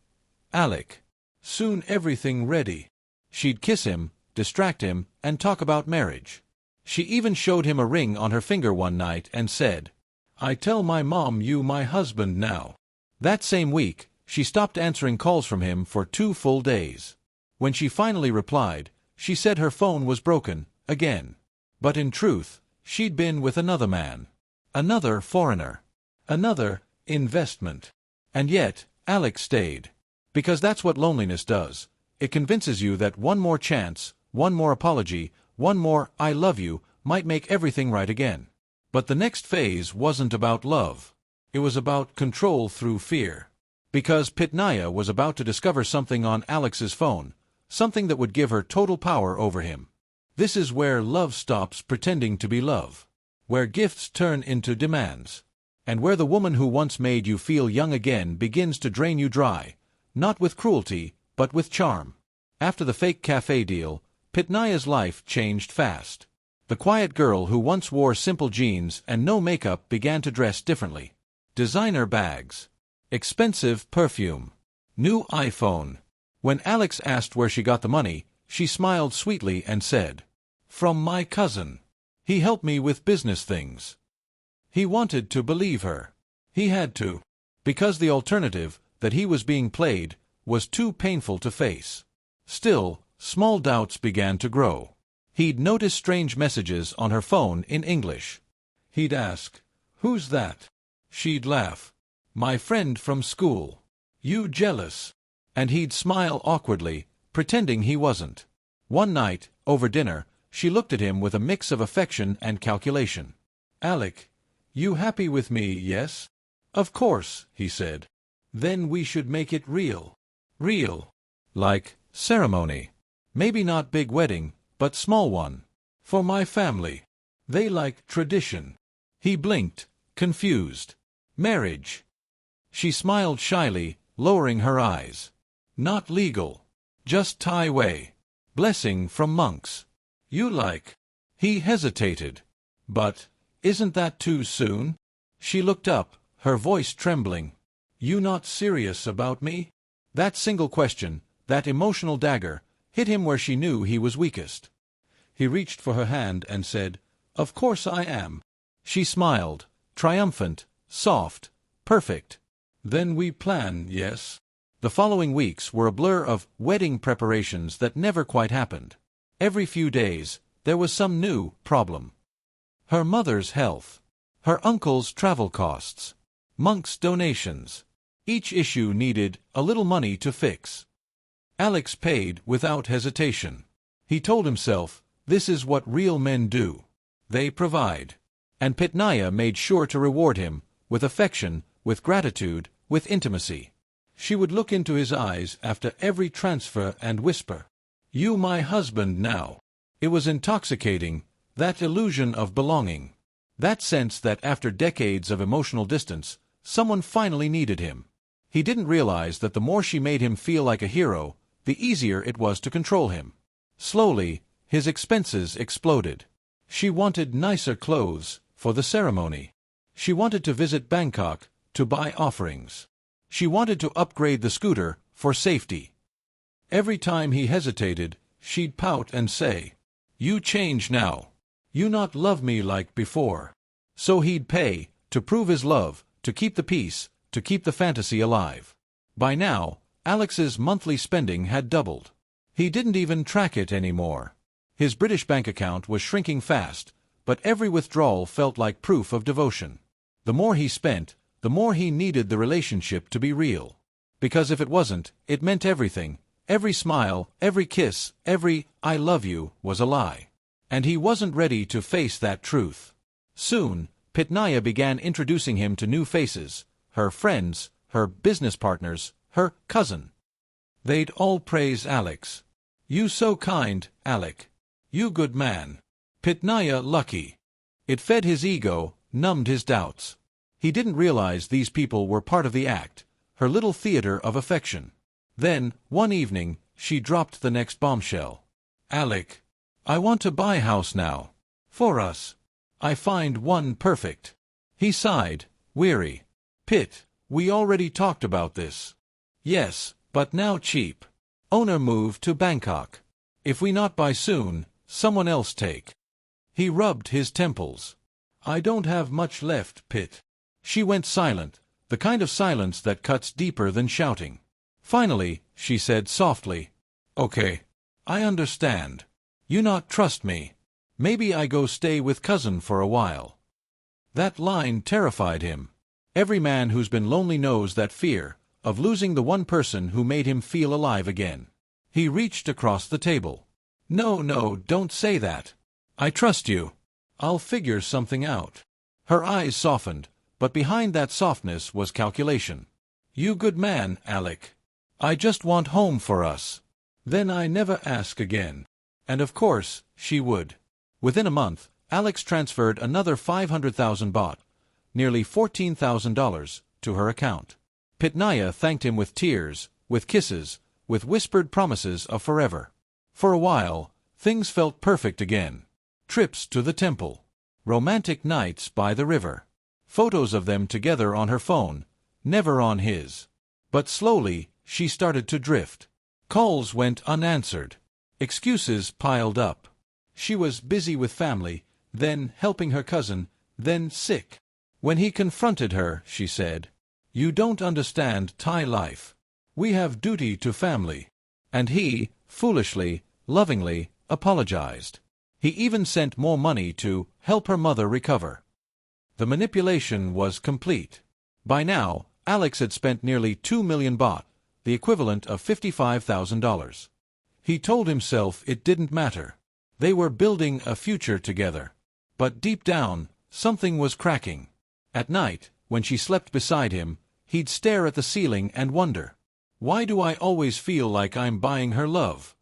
Alec. Soon everything ready." She'd kiss him, distract him, and talk about marriage. She even showed him a ring on her finger one night and said, "I tell my mom you my husband now." That same week, she stopped answering calls from him for 2 full days. When she finally replied, she said her phone was broken, again. But in truth, she'd been with another man. Another foreigner. Another investment. And yet, Alex stayed. Because that's what loneliness does. It convinces you that one more chance, one more apology, one more "I love you" might make everything right again. But the next phase wasn't about love. It was about control through fear. Because Pitnaya was about to discover something on Alex's phone, something that would give her total power over him. This is where love stops pretending to be love. Where gifts turn into demands. And where the woman who once made you feel young again begins to drain you dry, not with cruelty, but with charm. After the fake cafe deal, Pitnaya's life changed fast. The quiet girl who once wore simple jeans and no makeup began to dress differently. Designer bags. Expensive perfume. New iPhone. When Alex asked where she got the money, she smiled sweetly and said, "From my cousin. He helped me with business things." He wanted to believe her. He had to. Because the alternative, that he was being played, was too painful to face. Still, small doubts began to grow. He'd notice strange messages on her phone in English. He'd ask, "Who's that?" She'd laugh, "My friend from school. You jealous?" And he'd smile awkwardly, pretending he wasn't. One night, over dinner, she looked at him with a mix of affection and calculation. "Alec, you happy with me, yes?" "Of course," he said. "Then we should make it real." Real. Like ceremony. Maybe not big wedding, but small one. "For my family. They like tradition." He blinked, confused. "Marriage." She smiled shyly, lowering her eyes. "Not legal. Just Thai way. Blessing from monks." "You like." He hesitated. "But, isn't that too soon?" She looked up, her voice trembling. "You not serious about me?" That single question, that emotional dagger, hit him where she knew he was weakest. He reached for her hand and said, "Of course I am." She smiled, triumphant, soft, perfect. "Then we plan, yes?" The following weeks were a blur of wedding preparations that never quite happened. Every few days, there was some new problem. Her mother's health. Her uncle's travel costs. Monk's donations. Each issue needed a little money to fix. Alex paid without hesitation. He told himself, this is what real men do. They provide. And Pitnaya made sure to reward him, with affection, with gratitude, with intimacy. She would look into his eyes after every transfer and whisper, "You my husband now." It was intoxicating, that illusion of belonging. That sense that after decades of emotional distance, someone finally needed him. He didn't realize that the more she made him feel like a hero, the easier it was to control him. Slowly, his expenses exploded. She wanted nicer clothes for the ceremony. She wanted to visit Bangkok to buy offerings. She wanted to upgrade the scooter for safety. Every time he hesitated, she'd pout and say, "You change now. You not love me like before." So he'd pay, to prove his love, to keep the peace, to keep the fantasy alive. By now, Alex's monthly spending had doubled. He didn't even track it anymore. His British bank account was shrinking fast, but every withdrawal felt like proof of devotion. The more he spent, the more he needed the relationship to be real. Because if it wasn't, it meant everything. Every smile, every kiss, every "I love you" was a lie. And he wasn't ready to face that truth. Soon, Pitnaya began introducing him to new faces, her friends, her business partners, her cousin. They'd all praise Alex. "You so kind, Alec. You good man. Pitnaya lucky." It fed his ego, numbed his doubts. He didn't realize these people were part of the act, her little theater of affection. Then, one evening, she dropped the next bombshell. "Alec, I want to buy a house now. For us. I find one perfect." He sighed, weary. "Pitt, we already talked about this." "Yes, but now cheap. Owner move to Bangkok. If we not buy soon, someone else take." He rubbed his temples. "I don't have much left, Pitt." She went silent, the kind of silence that cuts deeper than shouting. Finally, she said softly, "Okay. I understand. You not trust me. Maybe I go stay with cousin for a while." That line terrified him. Every man who's been lonely knows that fear, of losing the one person who made him feel alive again. He reached across the table. No, don't say that. I trust you. I'll figure something out." Her eyes softened, but behind that softness was calculation. "You good man, Alec. I just want home for us. Then I never ask again." And of course, she would. Within a month, Alex transferred another 500,000 baht, nearly $14,000, to her account. Pitnaya thanked him with tears, with kisses, with whispered promises of forever. For a while, things felt perfect again. Trips to the temple. Romantic nights by the river. Photos of them together on her phone, never on his. But slowly, she started to drift. Calls went unanswered. Excuses piled up. She was busy with family, then helping her cousin, then sick. When he confronted her, she said, "You don't understand Thai life. We have duty to family." And he, foolishly, lovingly, apologized. He even sent more money to help her mother recover. The manipulation was complete. By now, Alex had spent nearly 2 million baht, the equivalent of $55,000. He told himself it didn't matter. They were building a future together. But deep down, something was cracking. At night, when she slept beside him, he'd stare at the ceiling and wonder, "Why do I always feel like I'm buying her love?"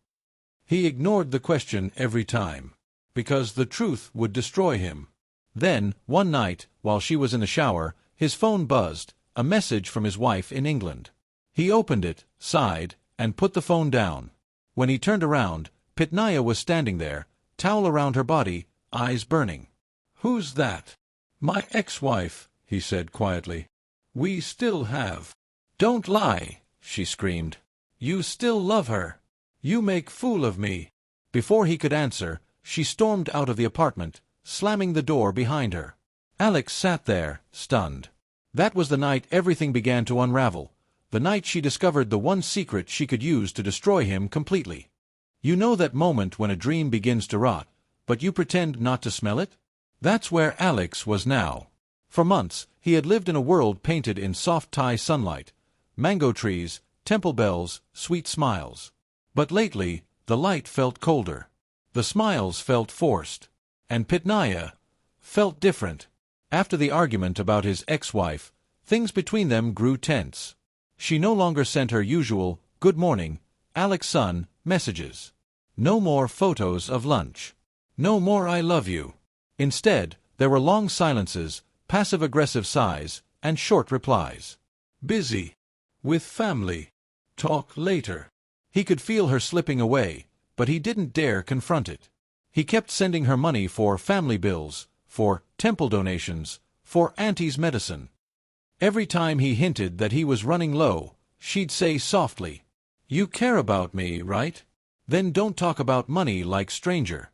He ignored the question every time. Because the truth would destroy him. Then, one night, while she was in the shower, his phone buzzed, a message from his wife in England. He opened it, sighed, and put the phone down. When he turned around, Pitnaya was standing there, towel around her body, eyes burning. "Who's that?" "My ex-wife," he said quietly. "We still have." "Don't lie," she screamed. "You still love her. You make fool of me." Before he could answer, she stormed out of the apartment, slamming the door behind her. Alex sat there, stunned. That was the night everything began to unravel, the night she discovered the one secret she could use to destroy him completely. You know that moment when a dream begins to rot, but you pretend not to smell it? That's where Alex was now. For months, he had lived in a world painted in soft Thai sunlight, mango trees, temple bells, sweet smiles. But lately, the light felt colder. The smiles felt forced. And Pitnaya felt different. After the argument about his ex-wife, things between them grew tense. She no longer sent her usual, "Good morning, Alex son," messages. No more photos of lunch. No more "I love you." Instead, there were long silences, passive-aggressive sighs, and short replies. "Busy. With family. Talk later." He could feel her slipping away, but he didn't dare confront it. He kept sending her money for family bills, for temple donations, for auntie's medicine. Every time he hinted that he was running low, she'd say softly, "You care about me, right? Then don't talk about money like stranger."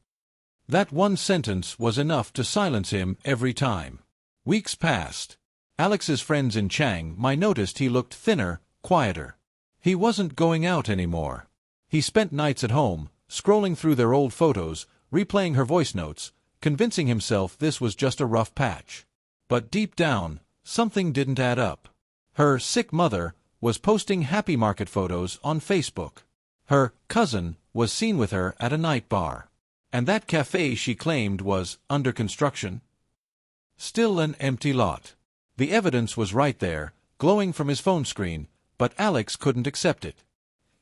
That one sentence was enough to silence him every time. Weeks passed. Alex's friends in Chiang Mai noticed he looked thinner, quieter. He wasn't going out anymore. He spent nights at home, scrolling through their old photos, replaying her voice notes, convincing himself this was just a rough patch. But deep down, something didn't add up. Her sick mother was posting happy market photos on Facebook. Her cousin was seen with her at a night bar. And that cafe she claimed was under construction? Still an empty lot. The evidence was right there, glowing from his phone screen, but Alex couldn't accept it.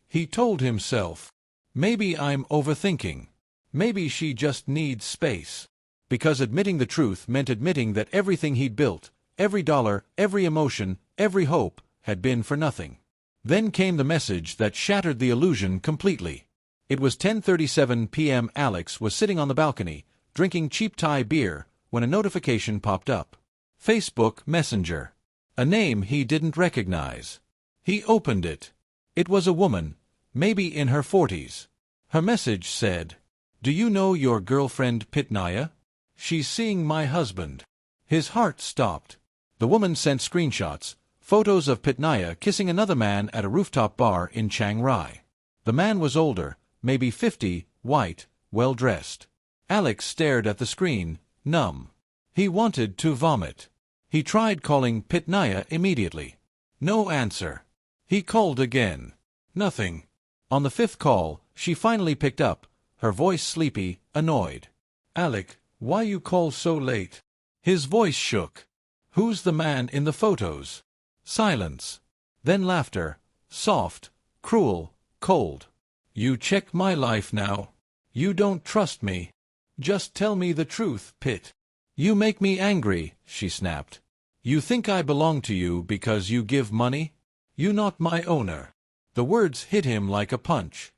He told himself, "Maybe I'm overthinking. Maybe she just needs space." Because admitting the truth meant admitting that everything he'd built, every dollar, every emotion, every hope, had been for nothing. Then came the message that shattered the illusion completely. It was 10:37 p.m. Alex was sitting on the balcony, drinking cheap Thai beer, when a notification popped up. Facebook Messenger. A name he didn't recognize. He opened it. It was a woman, maybe in her 40s. Her message said, "Do you know your girlfriend Pitnaya? She's seeing my husband." His heart stopped. The woman sent screenshots, photos of Pitnaya kissing another man at a rooftop bar in Chiang Rai. The man was older, maybe 50, white, well-dressed. Alex stared at the screen, numb. He wanted to vomit. He tried calling Pitnaya immediately. No answer. He called again. Nothing. On the 5th call, she finally picked up, her voice sleepy, annoyed. "Alec, why you call so late?" His voice shook. "Who's the man in the photos?" Silence. Then laughter, soft, cruel, cold. "You check my life now. You don't trust me. Just tell me the truth, Pitt." "You make me angry," she snapped. "You think I belong to you because you give money? You not my owner." The words hit him like a punch.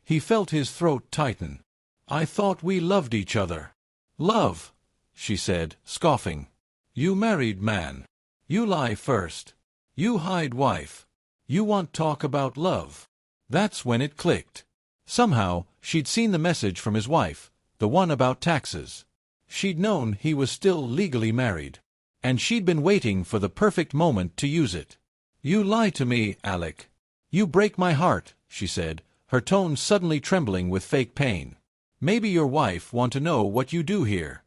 He felt his throat tighten. "I thought we loved each other." "Love," she said, scoffing. "You married man. You lie first. You hide wife. You want talk about love." That's when it clicked. Somehow, she'd seen the message from his wife, the one about taxes. She'd known he was still legally married. And she'd been waiting for the perfect moment to use it. "You lie to me, Alec. You break my heart," she said, her tone suddenly trembling with fake pain. "Maybe your wife want to know what you do here."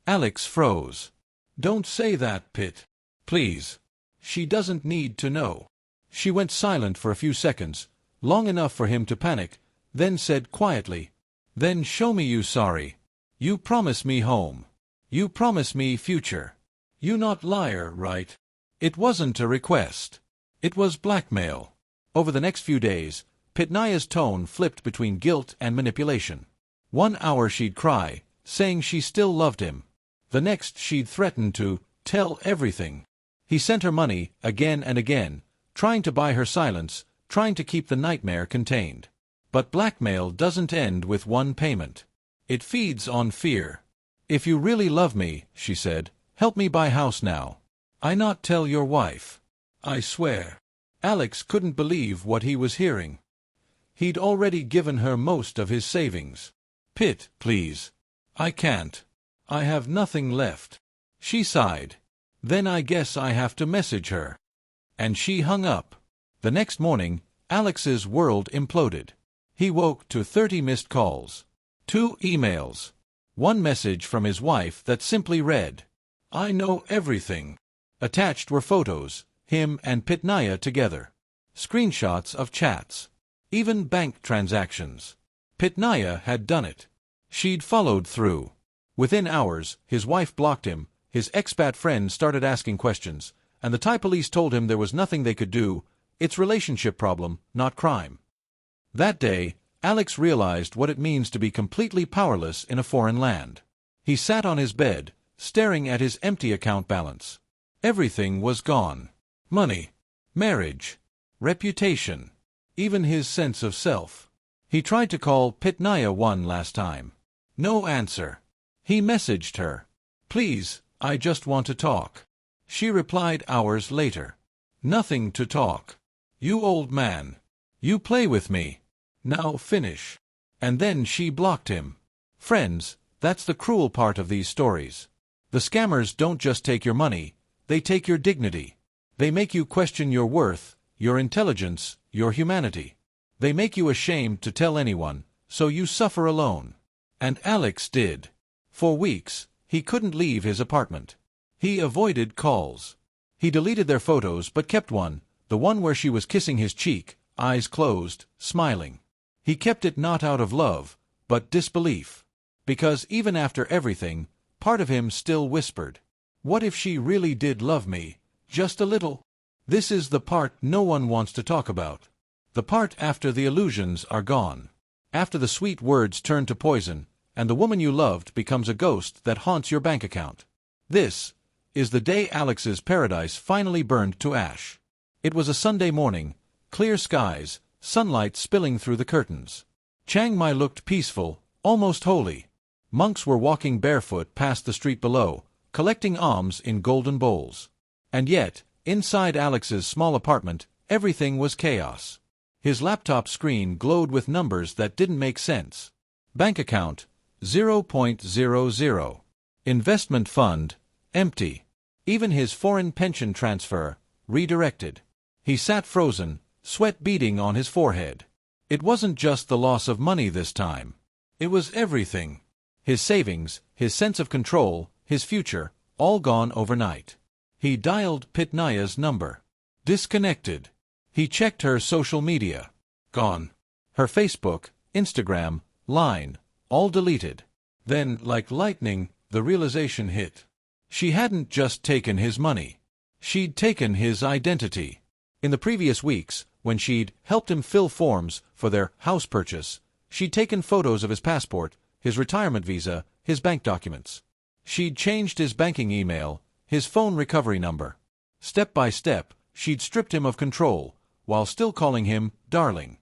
Alex froze. "Don't say that, Pitt. Please. She doesn't need to know." She went silent for a few seconds, long enough for him to panic, then said quietly, "Then show me you sorry. You promise me home. You promise me future. You not liar, right?" It wasn't a request. It was blackmail. Over the next few days, Pitnaya's tone flipped between guilt and manipulation. 1 hour she'd cry, saying she still loved him. The next she'd threaten to tell everything. He sent her money again and again, trying to buy her silence, trying to keep the nightmare contained. But blackmail doesn't end with one payment. It feeds on fear. "If you really love me," she said, "help me buy house now. I not tell your wife. I swear." Alex couldn't believe what he was hearing. He'd already given her most of his savings. "Pitt, please. I can't. I have nothing left." She sighed. "Then I guess I have to message her." And she hung up. The next morning, Alex's world imploded. He woke to 30 missed calls. 2 emails. 1 message from his wife that simply read, "I know everything." Attached were photos, him and Pitnaya together. Screenshots of chats. Even bank transactions. Pitnaya had done it. She'd followed through. Within hours, his wife blocked him, his expat friend started asking questions, and the Thai police told him there was nothing they could do. It's relationship problem, not crime. That day, Alex realized what it means to be completely powerless in a foreign land. He sat on his bed, staring at his empty account balance. Everything was gone. Money, marriage, reputation, even his sense of self. He tried to call Pitnaya one last time. No answer. He messaged her. "Please, I just want to talk." She replied hours later. "Nothing to talk. You old man. You play with me. Now finish." And then she blocked him. Friends, that's the cruel part of these stories. The scammers don't just take your money, they take your dignity. They make you question your worth, your intelligence, your humanity. They make you ashamed to tell anyone, so you suffer alone. And Alex did. For weeks, he couldn't leave his apartment. He avoided calls. He deleted their photos but kept one, the one where she was kissing his cheek, eyes closed, smiling. He kept it not out of love, but disbelief. Because even after everything, part of him still whispered, "What if she really did love me, just a little?" This is the part no one wants to talk about. The part after the illusions are gone. After the sweet words turn to poison, and the woman you loved becomes a ghost that haunts your bank account. This is the day Alex's paradise finally burned to ash. It was a Sunday morning. Clear skies, sunlight spilling through the curtains. Chiang Mai looked peaceful, almost holy. Monks were walking barefoot past the street below, collecting alms in golden bowls. And yet, inside Alex's small apartment, everything was chaos. His laptop screen glowed with numbers that didn't make sense. Bank account, 0.00. Investment fund, empty. Even his foreign pension transfer, redirected. He sat frozen, sweat beading on his forehead. It wasn't just the loss of money this time. It was everything. His savings, his sense of control, his future, all gone overnight. He dialed Pitnaya's number. Disconnected. He checked her social media. Gone. Her Facebook, Instagram, Line, all deleted. Then, like lightning, the realization hit. She hadn't just taken his money. She'd taken his identity. In the previous weeks, when she'd helped him fill forms for their house purchase, she'd taken photos of his passport, his retirement visa, his bank documents. She'd changed his banking email, his phone recovery number. Step by step, she'd stripped him of control, while still calling him darling.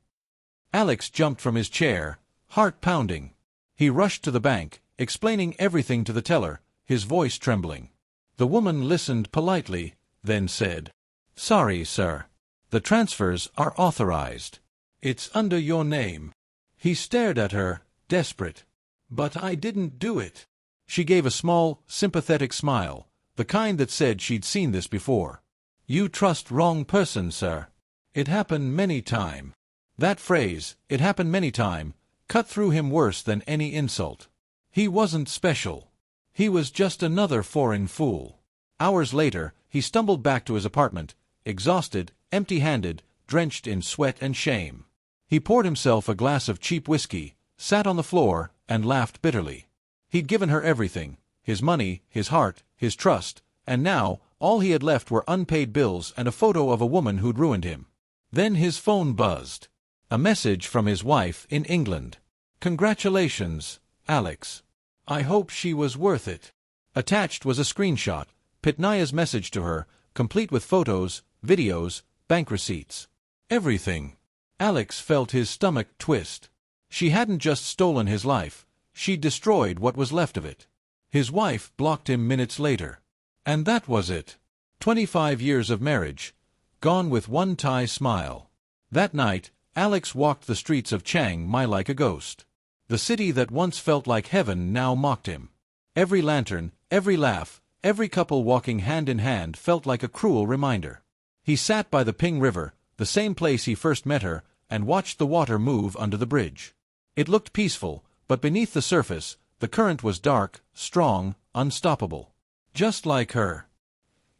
Alex jumped from his chair, heart pounding. He rushed to the bank, explaining everything to the teller, his voice trembling. The woman listened politely, then said, "Sorry, sir. The transfers are authorized. It's under your name." He stared at her, desperate. "But I didn't do it." She gave a small, sympathetic smile, the kind that said she'd seen this before. "You trust wrong person, sir. It happened many time." That phrase, "it happened many time," cut through him worse than any insult. He wasn't special. He was just another foreign fool. Hours later, he stumbled back to his apartment, exhausted, empty-handed, drenched in sweat and shame. He poured himself a glass of cheap whiskey, sat on the floor, and laughed bitterly. He'd given her everything, his money, his heart, his trust, and now, all he had left were unpaid bills and a photo of a woman who'd ruined him. Then his phone buzzed. A message from his wife in England. "Congratulations, Alex. I hope she was worth it." Attached was a screenshot, Pitnaya's message to her, complete with photos, videos, bank receipts. Everything. Alex felt his stomach twist. She hadn't just stolen his life, she'd destroyed what was left of it. His wife blocked him minutes later. And that was it. 25 years of marriage, gone with one Thai smile. That night, Alex walked the streets of Chiang Mai like a ghost. The city that once felt like heaven now mocked him. Every lantern, every laugh, every couple walking hand in hand felt like a cruel reminder. He sat by the Ping River, the same place he first met her, and watched the water move under the bridge. It looked peaceful, but beneath the surface, the current was dark, strong, unstoppable. Just like her.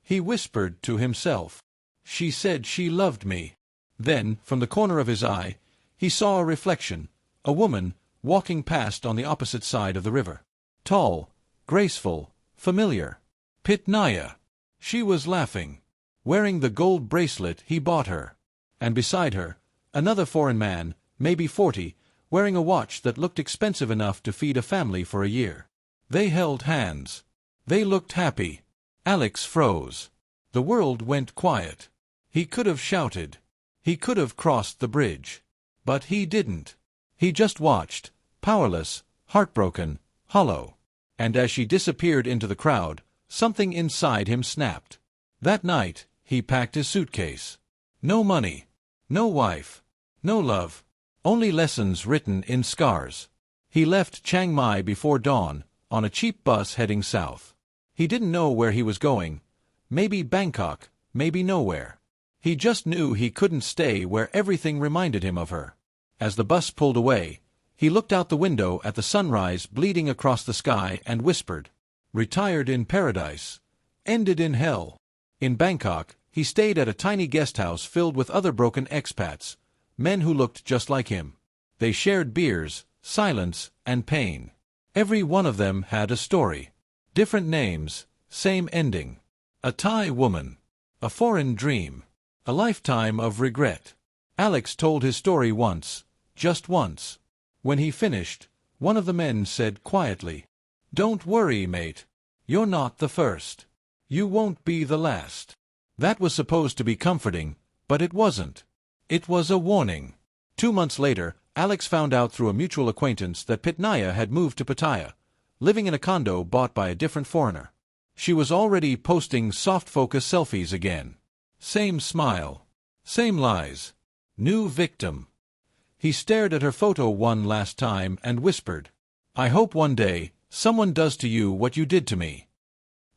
He whispered to himself. She said she loved me. Then, from the corner of his eye, he saw a reflection, a woman, walking past on the opposite side of the river. Tall, graceful, familiar. Pitnaya. She was laughing, wearing the gold bracelet he bought her. And beside her, another foreign man, maybe 40, wearing a watch that looked expensive enough to feed a family for a year. They held hands. They looked happy. Alex froze. The world went quiet. He could have shouted. He could have crossed the bridge. But he didn't. He just watched, powerless, heartbroken, hollow. And as she disappeared into the crowd, something inside him snapped. That night, he packed his suitcase. No money. No wife. No love. Only lessons written in scars. He left Chiang Mai before dawn, on a cheap bus heading south. He didn't know where he was going. Maybe Bangkok, maybe nowhere. He just knew he couldn't stay where everything reminded him of her. As the bus pulled away, he looked out the window at the sunrise bleeding across the sky and whispered, "Retired in paradise. Ended in hell." In Bangkok, he stayed at a tiny guest house filled with other broken expats, men who looked just like him. They shared beers, silence, and pain. Every one of them had a story. Different names, same ending. A Thai woman. A foreign dream. A lifetime of regret. Alex told his story once, just once. When he finished, one of the men said quietly, "Don't worry, mate. You're not the first. You won't be the last." That was supposed to be comforting, but it wasn't. It was a warning. 2 months later, Alex found out through a mutual acquaintance that Pitnaya had moved to Pattaya, living in a condo bought by a different foreigner. She was already posting soft-focus selfies again. Same smile. Same lies. New victim. He stared at her photo one last time and whispered, "I hope one day someone does to you what you did to me."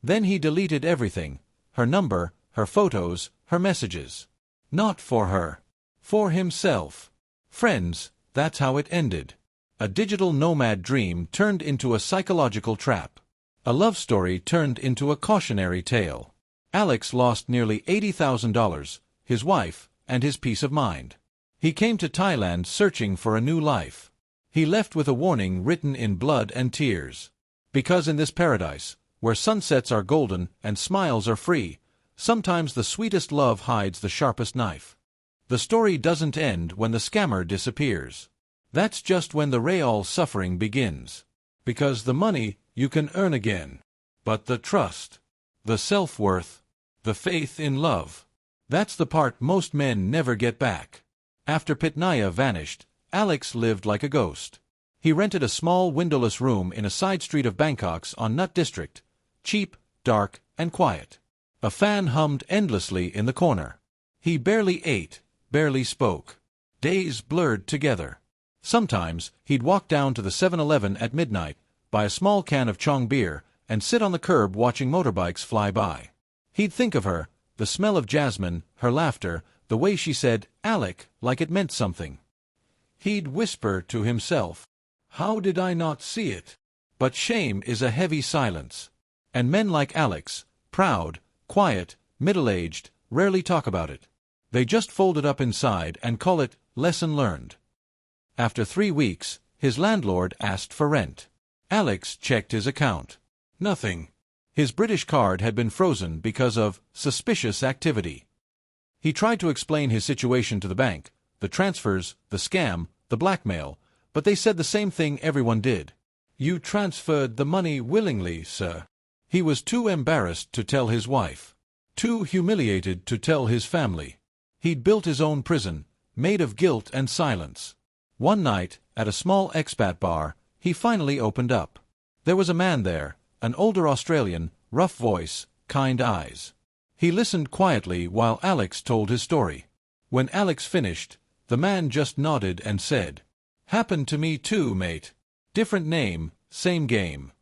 Then he deleted everything, her number, her photos, her messages. Not for her. For himself. Friends, that's how it ended. A digital nomad dream turned into a psychological trap. A love story turned into a cautionary tale. Alex lost nearly $80,000, his wife, and his peace of mind. He came to Thailand searching for a new life. He left with a warning written in blood and tears. Because in this paradise, where sunsets are golden and smiles are free, sometimes the sweetest love hides the sharpest knife. The story doesn't end when the scammer disappears. That's just when the real suffering begins. Because the money you can earn again. But the trust, the self-worth, the faith in love, that's the part most men never get back. After Pitnaya vanished, Alex lived like a ghost. He rented a small windowless room in a side street of Bangkok's on Nut District, cheap, dark, and quiet. A fan hummed endlessly in the corner. He barely ate, barely spoke. Days blurred together. Sometimes, he'd walk down to the 7-Eleven at midnight, buy a small can of Chong beer, and sit on the curb watching motorbikes fly by. He'd think of her, the smell of jasmine, her laughter, the way she said, "Alec," like it meant something. He'd whisper to himself, "How did I not see it?" But shame is a heavy silence. And men like Alex, proud, quiet, middle-aged, rarely talk about it. They just fold it up inside and call it lesson learned. After 3 weeks, his landlord asked for rent. Alex checked his account. Nothing. His British card had been frozen because of suspicious activity. He tried to explain his situation to the bank, the transfers, the scam, the blackmail, but they said the same thing everyone did. "You transferred the money willingly, sir." He was too embarrassed to tell his wife. Too humiliated to tell his family. He'd built his own prison, made of guilt and silence. One night, at a small expat bar, he finally opened up. There was a man there, an older Australian, rough voice, kind eyes. He listened quietly while Alex told his story. When Alex finished, the man just nodded and said, "Happened to me too, mate. Different name, same game."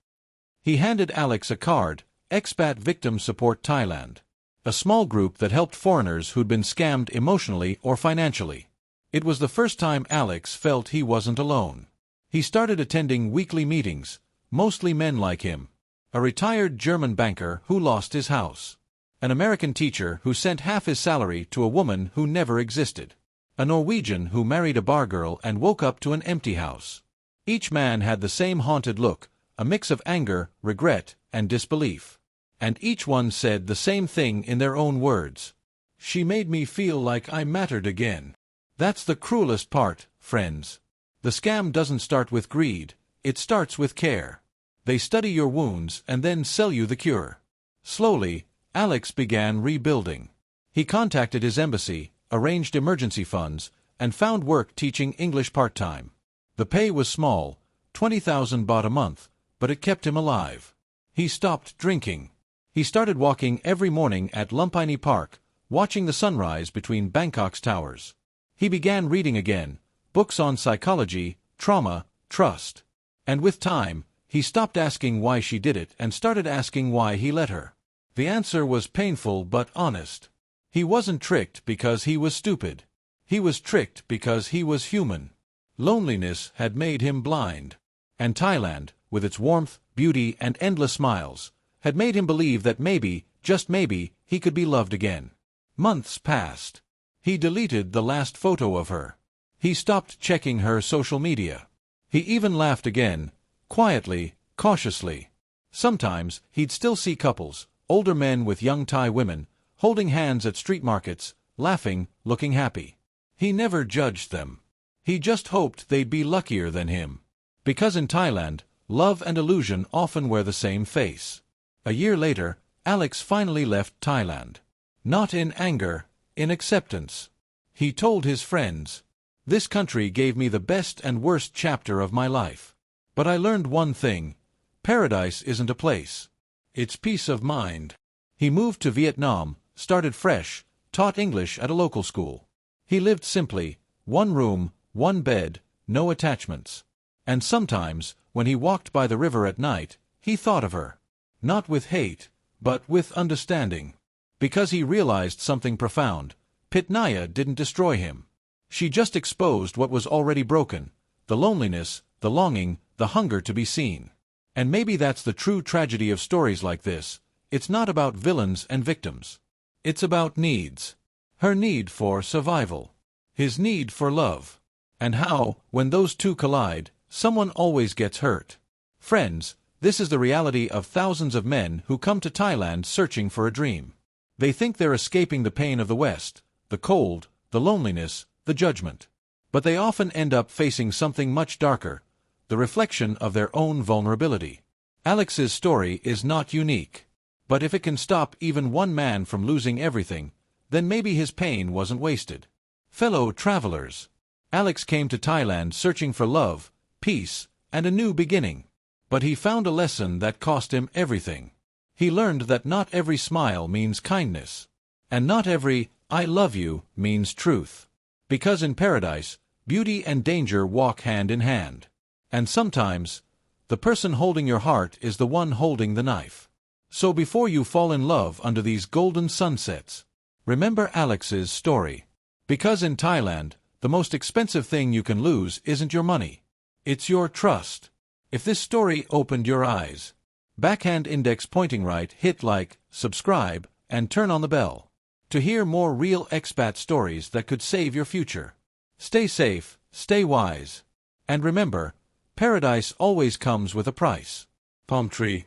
He handed Alex a card, Expat Victim Support Thailand, a small group that helped foreigners who'd been scammed emotionally or financially. It was the first time Alex felt he wasn't alone. He started attending weekly meetings, mostly men like him. A retired German banker who lost his house. An American teacher who sent half his salary to a woman who never existed. A Norwegian who married a bar girl and woke up to an empty house. Each man had the same haunted look, a mix of anger, regret, and disbelief. And each one said the same thing in their own words. "She made me feel like I mattered again." That's the cruelest part, friends. The scam doesn't start with greed, it starts with care. They study your wounds and then sell you the cure. Slowly, Alex began rebuilding. He contacted his embassy, arranged emergency funds, and found work teaching English part-time. The pay was small, 20,000 baht a month, but it kept him alive. He stopped drinking. He started walking every morning at Lumpini Park, watching the sunrise between Bangkok's towers. He began reading again, books on psychology, trauma, trust. And with time, he stopped asking why she did it and started asking why he let her. The answer was painful but honest. He wasn't tricked because he was stupid. He was tricked because he was human. Loneliness had made him blind. And Thailand, with its warmth, beauty, and endless smiles, had made him believe that maybe, just maybe, he could be loved again. Months passed. He deleted the last photo of her. He stopped checking her social media. He even laughed again, quietly, cautiously. Sometimes, he'd still see couples, older men with young Thai women, holding hands at street markets, laughing, looking happy. He never judged them. He just hoped they'd be luckier than him. Because in Thailand, love and illusion often wear the same face. A year later, Alex finally left Thailand. Not in anger, in acceptance. He told his friends, "This country gave me the best and worst chapter of my life. But I learned one thing: paradise isn't a place. It's peace of mind." He moved to Vietnam, started fresh, taught English at a local school. He lived simply, one room, one bed, no attachments. And sometimes, when he walked by the river at night, he thought of her. Not with hate, but with understanding. Because he realized something profound: Pitnaya didn't destroy him. She just exposed what was already broken: the loneliness, the longing, the hunger to be seen. And maybe that's the true tragedy of stories like this. It's not about villains and victims. It's about needs. Her need for survival. His need for love. And how, when those two collide, someone always gets hurt. Friends, this is the reality of thousands of men who come to Thailand searching for a dream. They think they're escaping the pain of the West, the cold, the loneliness, the judgment. But they often end up facing something much darker: the reflection of their own vulnerability. Alex's story is not unique. But if it can stop even one man from losing everything, then maybe his pain wasn't wasted. Fellow travelers, Alex came to Thailand searching for love, peace, and a new beginning. But he found a lesson that cost him everything. He learned that not every smile means kindness. And not every "I love you" means truth. Because in paradise, beauty and danger walk hand in hand. And sometimes, the person holding your heart is the one holding the knife. So before you fall in love under these golden sunsets, remember Alex's story. Because in Thailand, the most expensive thing you can lose isn't your money. It's your trust. If this story opened your eyes, backhand index pointing right, hit like, subscribe, and turn on the bell to hear more real expat stories that could save your future. Stay safe, stay wise, and remember, paradise always comes with a price. Palm tree.